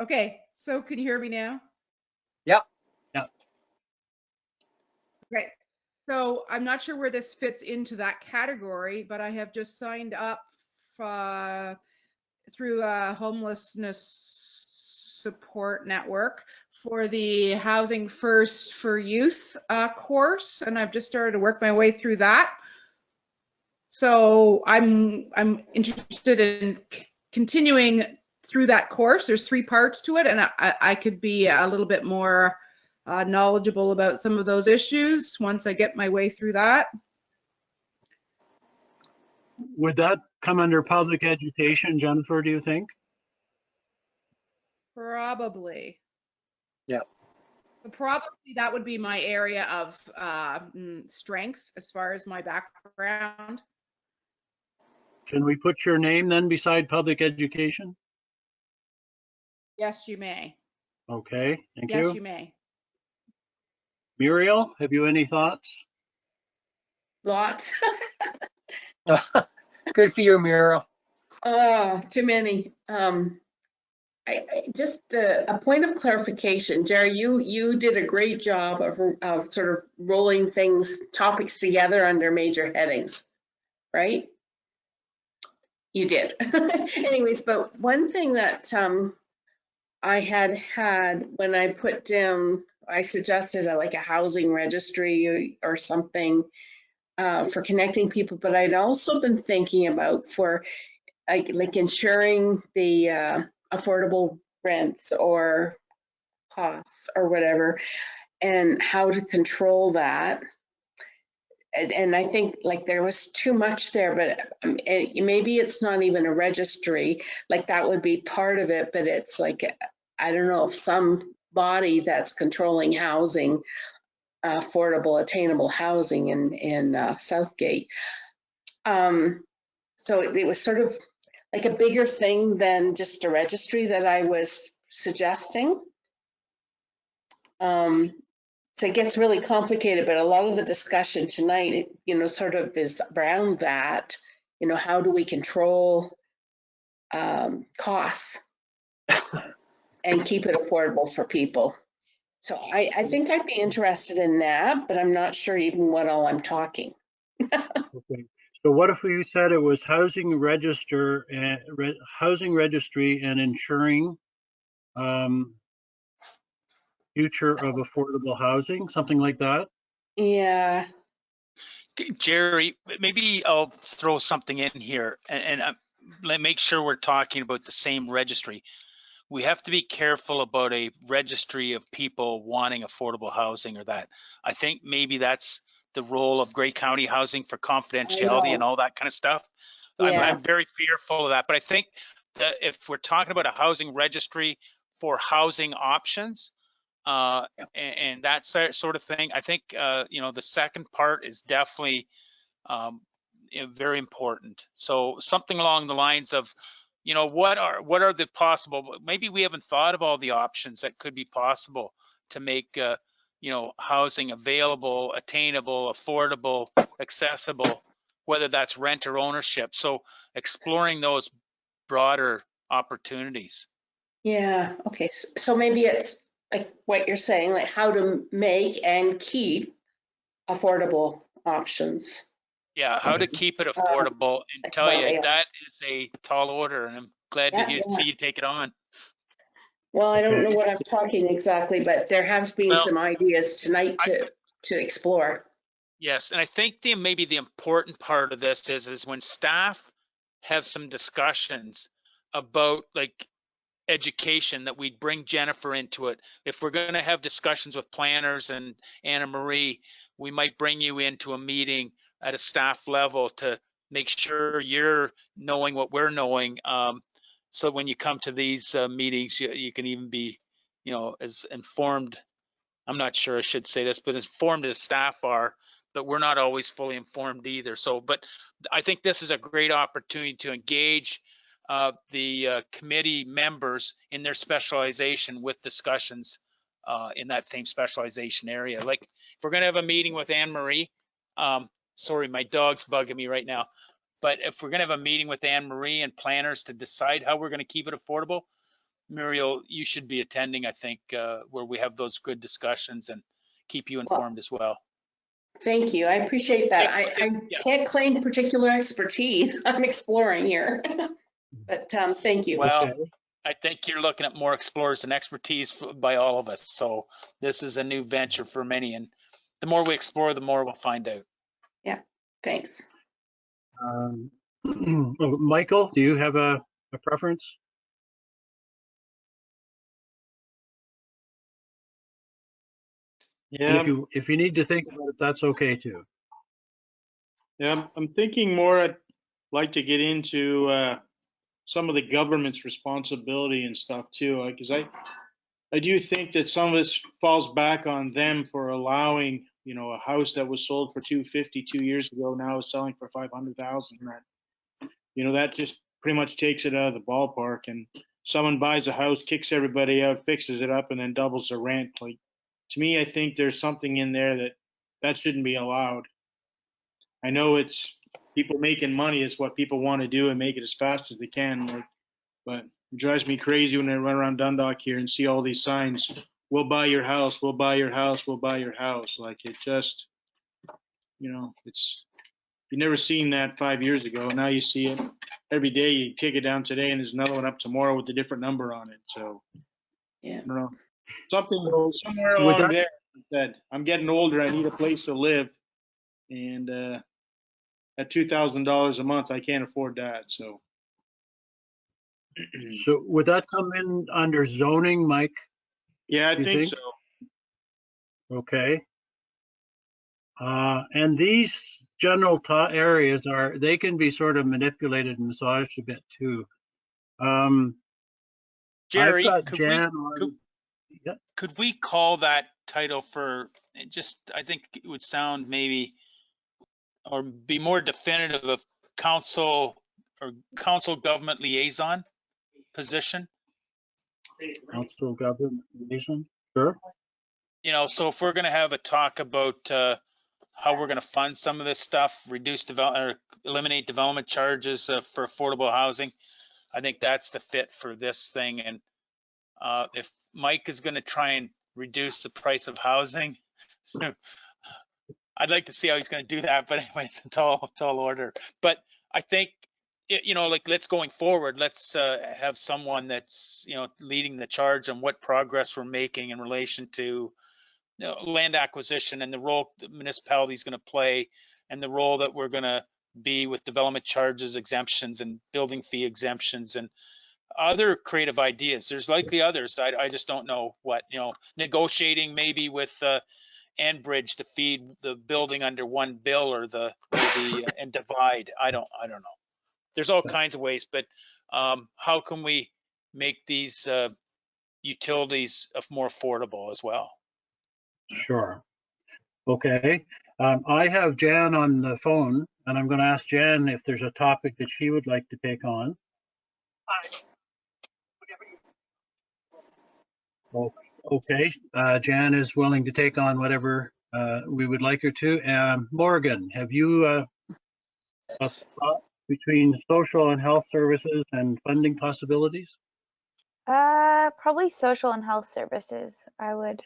Okay. So can you hear me now? Yep. Yeah. Great. So I'm not sure where this fits into that category, but I have just signed up through a homelessness support network for the Housing First for Youth course, and I've just started to work my way through that. So I'm interested in continuing through that course. There's 3 parts to it, and I could be a little bit more knowledgeable about some of those issues once I get my way through that. Would that come under public education, Jennifer, do you think? Probably. Yeah. Probably that would be my area of strength as far as my background. Can we put your name then beside public education? Yes, you may. Okay, thank Yes, you. you may. Muriel, have you any thoughts? Lots. Good for you, Muriel. Oh, too many. Just a point of clarification, Jerry, you did a great job of sort of rolling topics together under major headings, right? You did. Anyways, but one thing that I had when I put down, I suggested like a housing registry or something for connecting people, but I'd also been thinking about for like ensuring the affordable rents or costs or whatever, and how to control that. And I think like there was too much there, but maybe it's not even a registry, like that would be part of it, but it's like, I don't know, if some body that's controlling housing, affordable, attainable housing in Southgate. So it was sort of like a bigger thing than just a registry that I was suggesting. So it gets really complicated, but a lot of the discussion tonight, sort of is around that, how do we control costs and keep it affordable for people? So I think I'd be interested in that, but I'm not sure even what all I'm talking. Okay. So what if we said it was housing registry and ensuring future of affordable housing, something like that? Yeah. Jerry, maybe I'll throw something in here and make sure we're talking about the same registry. We have to be careful about a registry of people wanting affordable housing or that. I think maybe that's the role of Grey County Housing for confidentiality and all that kind of stuff. Yeah. I'm very fearful of that. But I think that if we're talking about a housing registry for housing options, and that sort of thing, I think the second part is definitely very important. So something along the lines of, what are the possible, maybe we haven't thought of all the options that could be possible to make, housing available, attainable, affordable, accessible, whether that's rent or ownership. So exploring those broader opportunities. Yeah, okay, so maybe it's like what you're saying, like how to make and keep affordable options. Yeah, how to keep it affordable, and tell well, you yeah. that is a tall order, and I'm glad to see you take it on. Well, I don't know what I'm talking exactly, but there has been some ideas tonight to explore. Yes, and I think maybe the important part of this is when staff have some discussions about like education, that we'd bring Jennifer into it. If we're going to have discussions with planners and Anna Marie, we might bring you into a meeting at a staff level to make sure you're knowing what we're knowing. So when you come to these meetings, you can even be, as informed. I'm not sure I should say this, but as informed as staff are, but we're not always fully informed either. So, but I think this is a great opportunity to engage the committee members in their specialization with discussions in that same specialization area. Like if we're gonna have a meeting with Anne Marie, sorry, my dog's bugging me right now, but if we're gonna have a meeting with Anne Marie and planners to decide how we're gonna keep it affordable, Muriel, you should be attending, I think, where we have those good discussions and keep you informed as well. Thank you. I appreciate that. I can't claim particular expertise. I'm exploring here. But thank you. Well, I think you're looking at more explorers and expertise by all of us. So this is a new venture for many. And the more we explore, the more we'll find out. Yeah, thanks. Michael, do you have a preference? Yeah. If you need to think about it, that's okay too. Yeah, I'm thinking more. I'd like to get into some of the government's responsibility and stuff too, because I do think that some of this falls back on them for allowing, a house that was sold for $250 2 years ago now is selling for $500,000. That just pretty much takes it out of the ballpark. And someone buys a house, kicks everybody out, fixes it up, and then doubles the rent. Like, to me, I think there's something in there that shouldn't be allowed. I know it's people making money is what people want to do and make it as fast as they can. But it drives me crazy when I run around Dundalk here and see all these signs. We'll buy your house. We'll buy your house. We'll buy your house. Like it just, you never seen that 5 years ago. Now you see it every day. You take it down today and there's another one up tomorrow with a different number on it. So, yeah, I don't know. Somewhere along there that I'm getting older. I need a place to live. And at $2,000 a month, I can't afford that. So. So would that come in under zoning, Mike? Yeah, I think so. Okay. And these general areas they can be sort of manipulated and massaged a bit too. Jerry, I've got Jan on. Could we call that title for I think it would sound maybe, or be more definitive of council government liaison position? Council government liaison, sure. So if we're going to have a talk about how we're going to fund some of this stuff, eliminate development charges for affordable housing, I think that's the fit for this thing. And if Mike is going to try and reduce the price of housing, I'd like to see how he's going to do that. But anyway, it's a tall order. But I think, let's going forward, let's have someone that's, leading the charge on what progress we're making in relation to land acquisition and the role the municipality is going to play, and the role that we're going to be with development charges exemptions and building fee exemptions and other creative ideas. There's likely others. I just don't know what, negotiating maybe with Enbridge to feed the building under one bill or and divide. I don't know. There's all kinds of ways, but how can we make these utilities more affordable as well? Sure. Okay. I have Jan on the phone, and I'm going to ask Jan if there's a topic that she would like to take on. Okay, Jan is willing to take on whatever we would like her to. Morgan, have you a thought between social and health services and funding possibilities? Probably social and health services. I would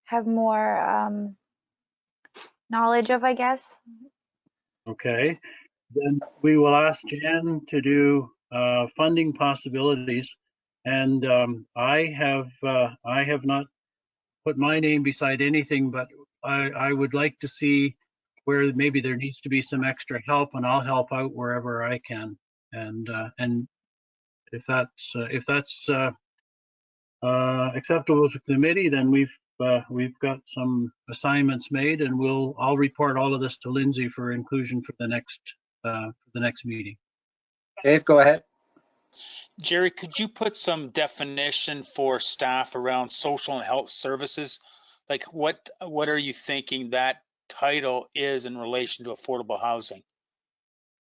have more knowledge of, I guess. Okay, then we will ask Jan to do funding possibilities. And I have not put my name beside anything, but I would like to see where maybe there needs to be some extra help, and I'll help out wherever I can. And if that's acceptable to the committee, then we've got some assignments made, and I'll report all of this to Lindsay for inclusion for the next meeting. Dave, go ahead. Jerry, could you put some definition for staff around social and health services? Like what are you thinking that title is in relation to affordable housing?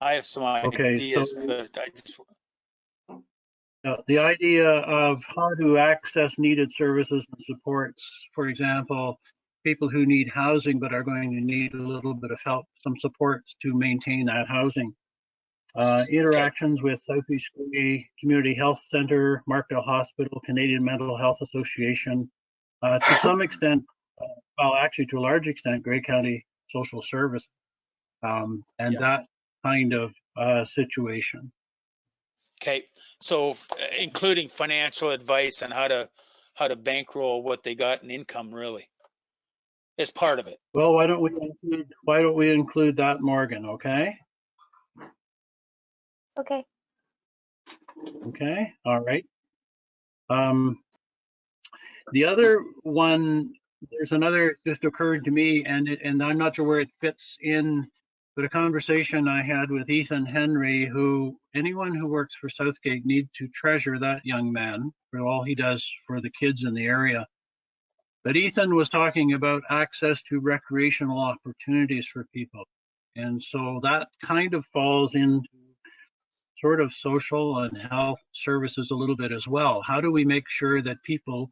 I have some ideas, so but I just... the idea of how to access needed services and supports, for example, people who need housing but are going to need a little bit of help, some supports to maintain that housing. Interactions with Southeast Grey Community Health Centre, Markdale Hospital, Canadian Mental Health Association, to some extent, well, actually to a large extent, Grey County Social Service, and that kind of situation. Okay, so including financial advice on how to bankroll what they got in income, really, is part of it. Well, why don't we include that, Morgan? Okay. Okay. Okay. All right. The other one, there's another just occurred to me, and I'm not sure where it fits in, but a conversation I had with Ethan Henry, who anyone who works for Southgate need to treasure that young man for all he does for the kids in the area. But Ethan was talking about access to recreational opportunities for people. And so that kind of falls into sort of social and health services a little bit as well. How do we make sure that people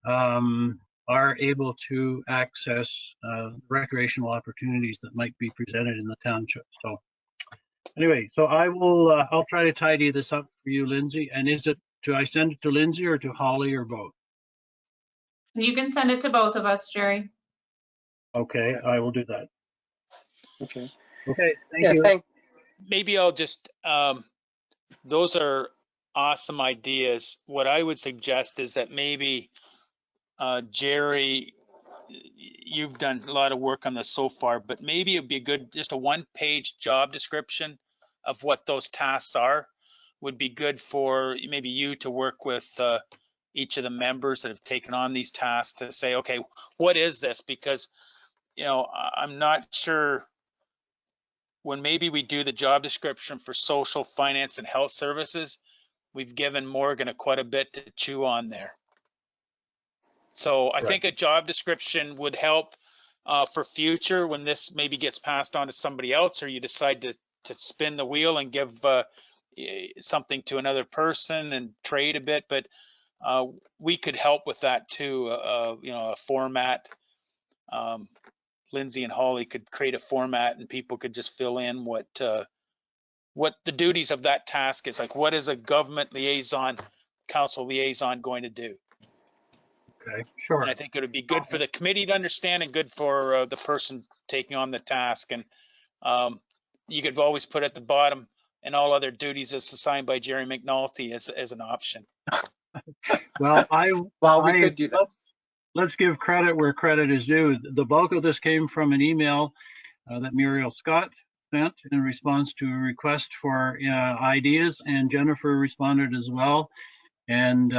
are able to access recreational opportunities that might be presented in the township? So anyway, so I'll try to tidy this up for you, Lindsay. And do I send it to Lindsay or to Holly or both? You can send it to both of us, Jerry. Okay, I will do that. Okay. Okay, thank you. Maybe I'll just, those are awesome ideas. What I would suggest is that maybe, Jerry, you've done a lot of work on this so far, but maybe it'd be good, just a one-page job description of what those tasks are would be good for maybe you to work with each of the members that have taken on these tasks to say, okay, what is this? Because, you know, I'm not sure when maybe we do the job description for social, finance, and health services, we've given Morgan quite a bit to chew on there. So I think a job description would help for future when this maybe gets passed on to somebody else, or you decide to spin the wheel and give something to another person and trade a bit. But we could help with that too. You know, a format. Lindsay and Holly could create a format, and people could just fill in what the duties of that task is. Like, what is a government liaison, council liaison going to do? Okay, sure. And I think it would be good for the committee to understand and good for the person taking on the task. And you could always put at the bottom, and all other duties as assigned by Jerry McNulty as an option. Well, we could do that. Let's give credit where credit is due. The bulk of this came from an email that Muriel Scott sent in response to a request for ideas, and Jennifer responded as well, and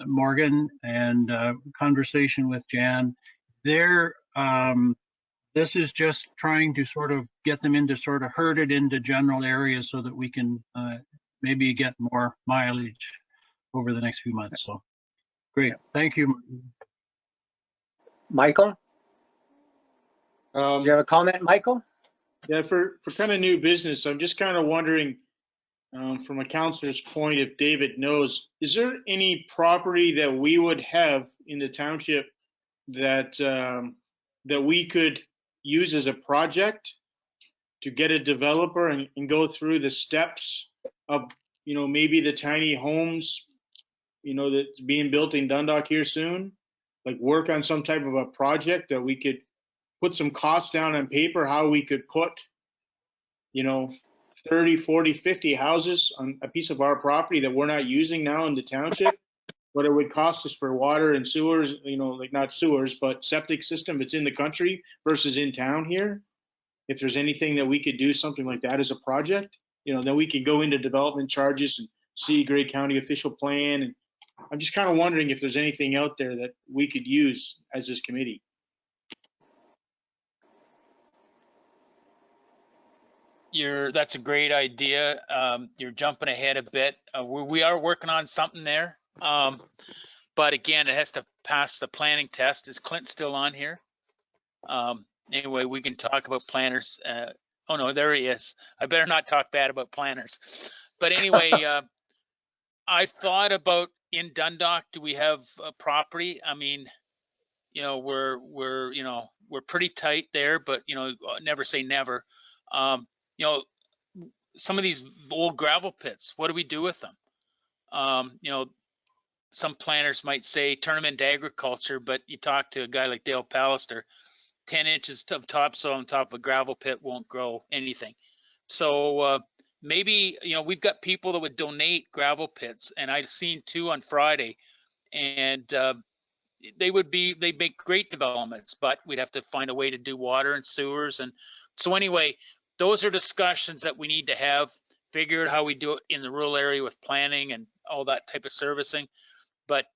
Morgan, and conversation with Jan. This is just trying to sort of get them into sort of herded into general areas so that we can maybe get more mileage over the next few months. So great, thank you. Michael? Do you have a comment, Michael? Yeah, for kind of new business, I'm just kind of wondering from a counselor's point, if David knows, is there any property that we would have in the township that that we could use as a project to get a developer and go through the steps of, you know, maybe the tiny homes, you know, that's being built in Dundalk here soon, like work on some type of a project that we could put some costs down on paper, how we could put, you know, 30, 40, 50 houses on a piece of our property that we're not using now in the township, what it would cost us for water and sewers, you know, like not sewers, but septic system that's in the country versus in town here. If there's anything that we could do something like that as a project, you know, then we could go into development charges and see Grey County official plan. And I'm just kind of wondering if there's anything out there that we could use as this committee. That's a great idea. You're jumping ahead a bit. We are working on something there. But again, it has to pass the planning test. Is Clint still on here? Anyway, we can talk about planners. Oh no, there he is. I better not talk bad about planners. But anyway, I thought about in Dundalk, do we have a property? I mean, you know, we're pretty tight there, but you know, never say never. You know, some of these old gravel pits, what do we do with them? You know, some planners might say turn them into agriculture, but you talk to a guy like Dale Pallister, 10 inches of topsoil on top of a gravel pit won't grow anything. So maybe, you know, we've got people that would donate gravel pits, and I've seen 2 on Friday, and they make great developments, but we'd have to find a way to do water and sewers. And so anyway, those are discussions that we need to have, figure out how we do it in the rural area with planning and all that type of servicing. But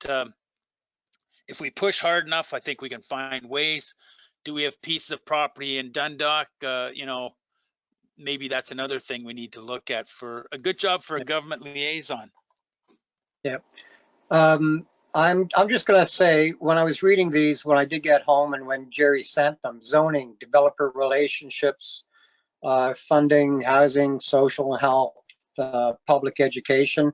if we push hard enough, I think we can find ways. Do we have pieces of property in Dundalk? You know, maybe that's another thing we need to look at for a good job for a government liaison. Yeah. I'm just going to say, when I was reading these, when I did get home and when Jerry sent them, zoning, developer relationships, funding, housing, social health, public education,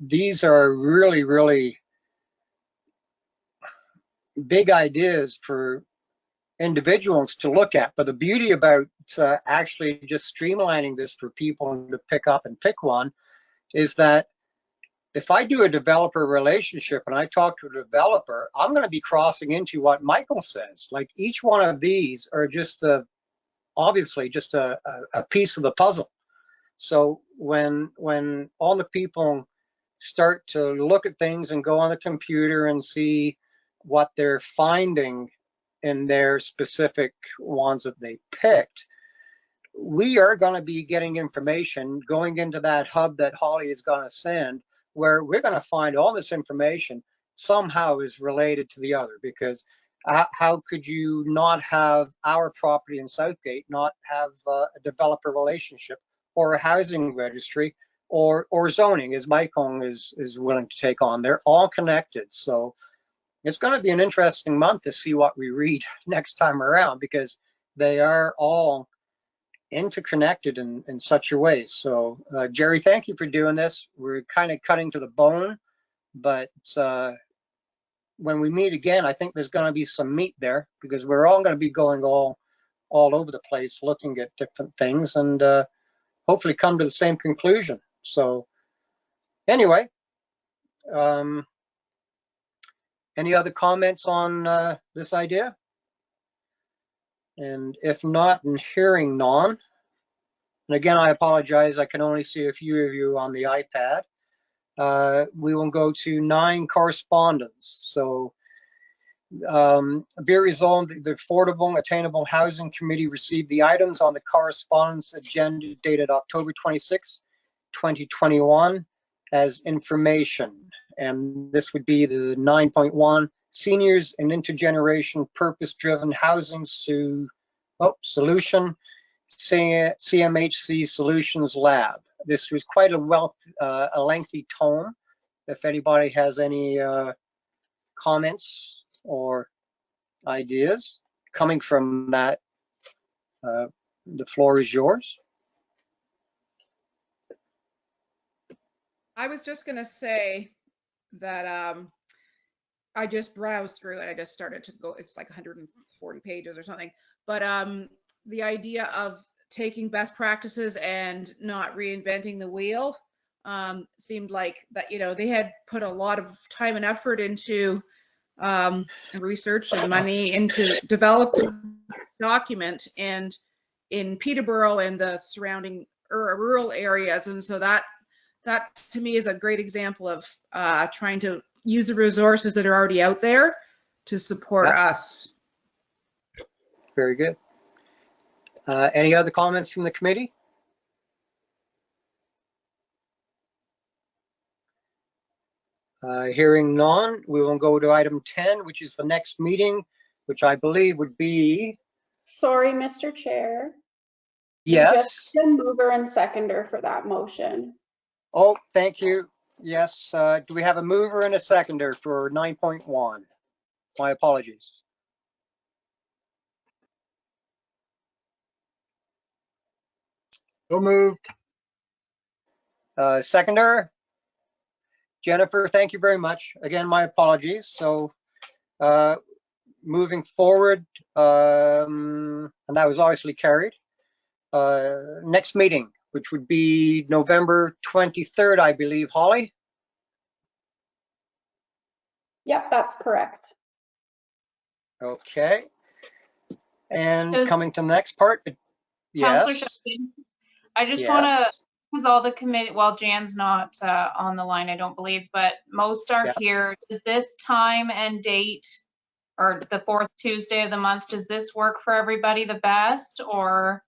these are really, really big ideas for individuals to look at. But the beauty about actually just streamlining this for people to pick up and pick one is that if I do a developer relationship and I talk to a developer, I'm going to be crossing into what Michael says. Like each one of these are just obviously just a piece of the puzzle. So when all the people start to look at things and go on the computer and see what they're finding in their specific ones that they picked, we are going to be getting information going into that hub that Holly is going to send, where we're going to find all this information somehow is related to the other, because how could you not have our property in Southgate not have a developer relationship or a housing registry or zoning, as Michael is willing to take on? They're all connected. So it's going to be an interesting month to see what we read next time around, because they are all interconnected in such a way. So Jerry, thank you for doing this. We're kind of cutting to the bone, but when we meet again, I think there's going to be some meat there, because we're all going to be going all over the place looking at different things and hopefully come to the same conclusion. So anyway, any other comments on this idea? And if not, and hearing none, and again, I apologize, I can only see a few of you on the iPad. We will go to 9 correspondence. So be resolved, the Affordable Attainable Housing Committee received the items on the correspondence agenda dated October 26, 2021 as information. And this would be the 9.1 Seniors and Intergeneration Purpose-Driven Housing Solution, CMHC Solutions Lab. This was quite a lengthy tome. If anybody has any comments or ideas coming from that, the floor is yours. I was just going to say that I just browsed through it. I just started to go, it's like 140 pages or something. But the idea of taking best practices and not reinventing the wheel seemed like that, they had put a lot of time and effort into research and money into developing a document and in Peterborough and the surrounding rural areas. And so that to me is a great example of trying to use the resources that are already out there to support us. Very good. Any other comments from the committee? Hearing none, we will go to item 10, which is the next meeting, which I believe would be. Sorry, Mr. Chair. Yes. Just a mover and seconder for that motion. Oh, thank you. Yes. Do we have a mover and a seconder for 9.1? My apologies. So moved. Seconder? Jennifer, thank you very much. Again, my apologies. So moving forward, and that was obviously carried. Next meeting, which would be November 23rd, I believe, Holly? Yep, that's correct. Okay. And coming to the next part, Councillor yes. Shepton, I just Yes. want to, because all the committee, well, Jan's not on the line, I don't believe, but most are here. Does this time and date, or the fourth Tuesday of the month, does this work for everybody the best? Or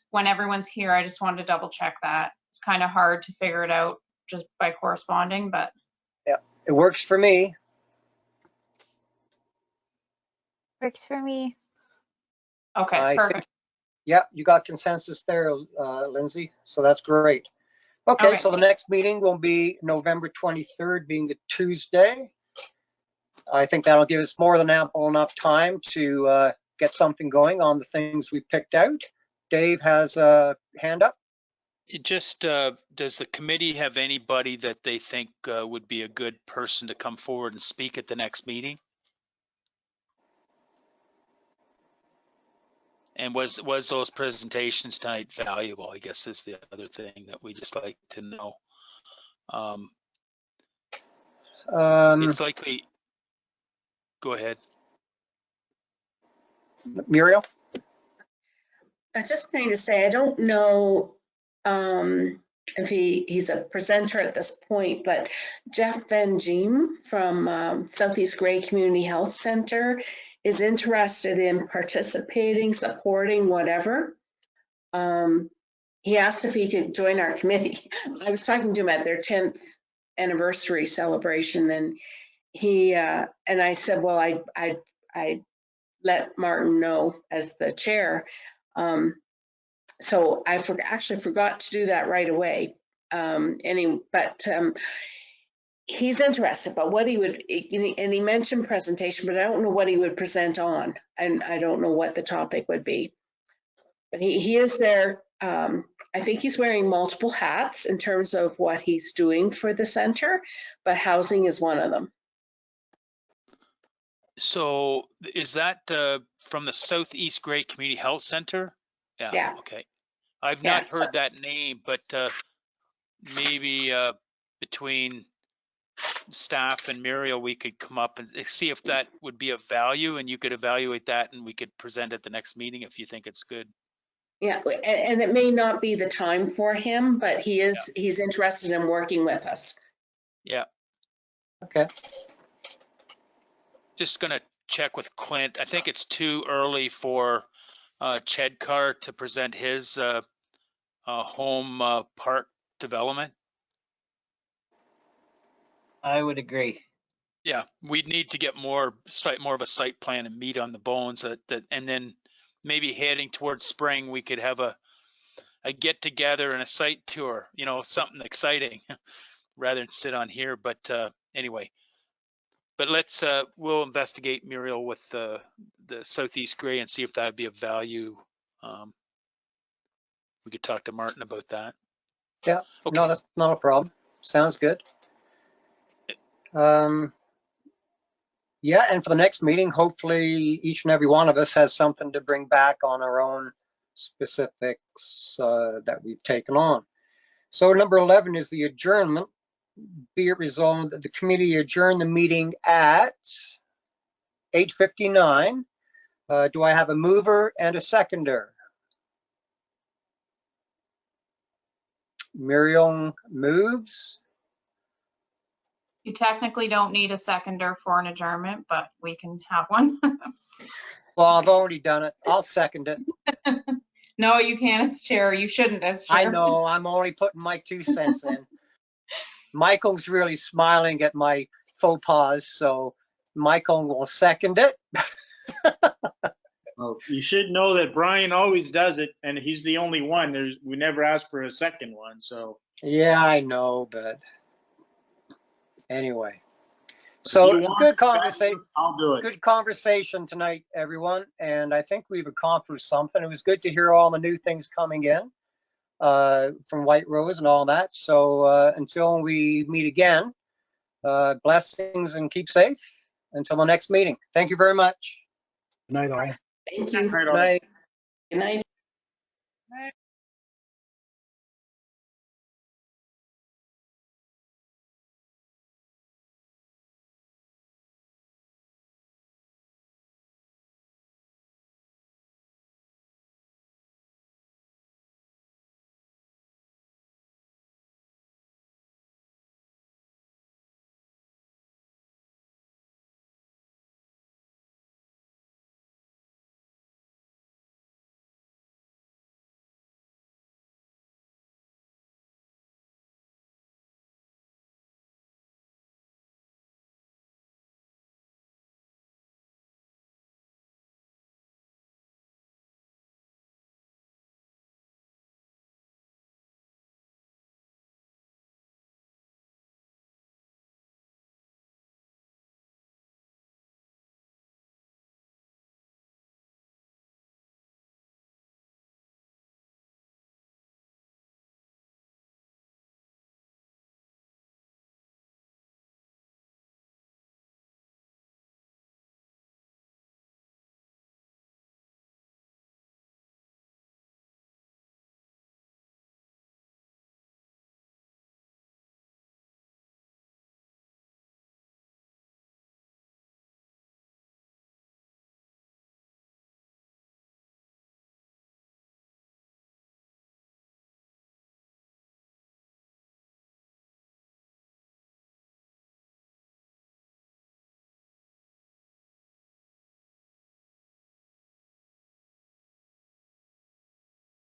when everyone's here, I just wanted to double check that. It's kind of hard to figure it out just by corresponding, but. Yeah, it works for me. Works for me. Okay, perfect. Yeah, you got consensus there, Lindsay. So that's great. Okay, so the next meeting will be November 23rd, being a Tuesday. I think that'll give us more than ample enough time to get something going on the things we picked out. Dave has a hand up. It just, does the committee have anybody that they think would be a good person to come forward and speak at the next meeting? And was those presentations tonight valuable, I guess, is the other thing that we just like to know. It's likely, go ahead. Muriel? I was just going to say, I don't know if he's a presenter at this point, but Jeff Van Jeem from Southeast Grey Community Health Center is interested in participating, supporting, whatever. He asked if he could join our committee. I was talking to him at their 10th anniversary celebration, and he and I said, well, I let Martin know as the chair. So I actually forgot to do that right away. He's interested, but what he would, and he mentioned presentation, but I don't know what he would present on, and I don't know what the topic would be. But he is there. I think he's wearing multiple hats in terms of what he's doing for the center, but housing is one of them. So is that from the Southeast Grey Community Health Center? Yeah. Okay. I've not heard that name, but maybe between staff and Muriel, we could come up and see if that would be of value, and you could evaluate that and we could present at the next meeting if you think it's good. Yeah, and it may not be the time for him, but he's interested in working with us. Yeah. Okay. Just gonna check with Clint. I think it's too early for Chedkar to present his home park development. I would agree. Yeah, we'd need to get more of a site plan and meat on the bones and then maybe heading towards spring, we could have a get together and a site tour, something exciting rather than sit on here. But anyway, but we'll investigate Muriel with the Southeast Grey and see if that'd be of value. We could talk to Martin about that. Yeah, okay. No, that's not a problem. Sounds good. Yeah, and for the next meeting, hopefully each and every one of us has something to bring back on our own specifics that we've taken on. So number 11 is the adjournment. Be it resolved that the committee adjourn the meeting at 8:59. Do I have a mover and a seconder? Miriam moves. You technically don't need a seconder for an adjournment, but we can have one. Well, I've already done it. I'll second it. No, you can't as chair. You shouldn't as chair. I know, I'm only putting my 2 cents in. Michael's really smiling at my faux pas, so Michael will second it. Well, you should know that Brian always does it, and he's the only one. We never ask for a second one, so. Yeah, I know, but anyway. If So you it's a want good to second conversation. it, I'll do it. Good conversation tonight, everyone, and I think we've accomplished something. It was good to hear all the new things coming in from White Rose and all that. So until we meet again, blessings and keep safe until the next meeting. Thank you very much. Good night, all. Thank you. Right Good on. night. Good night. Right.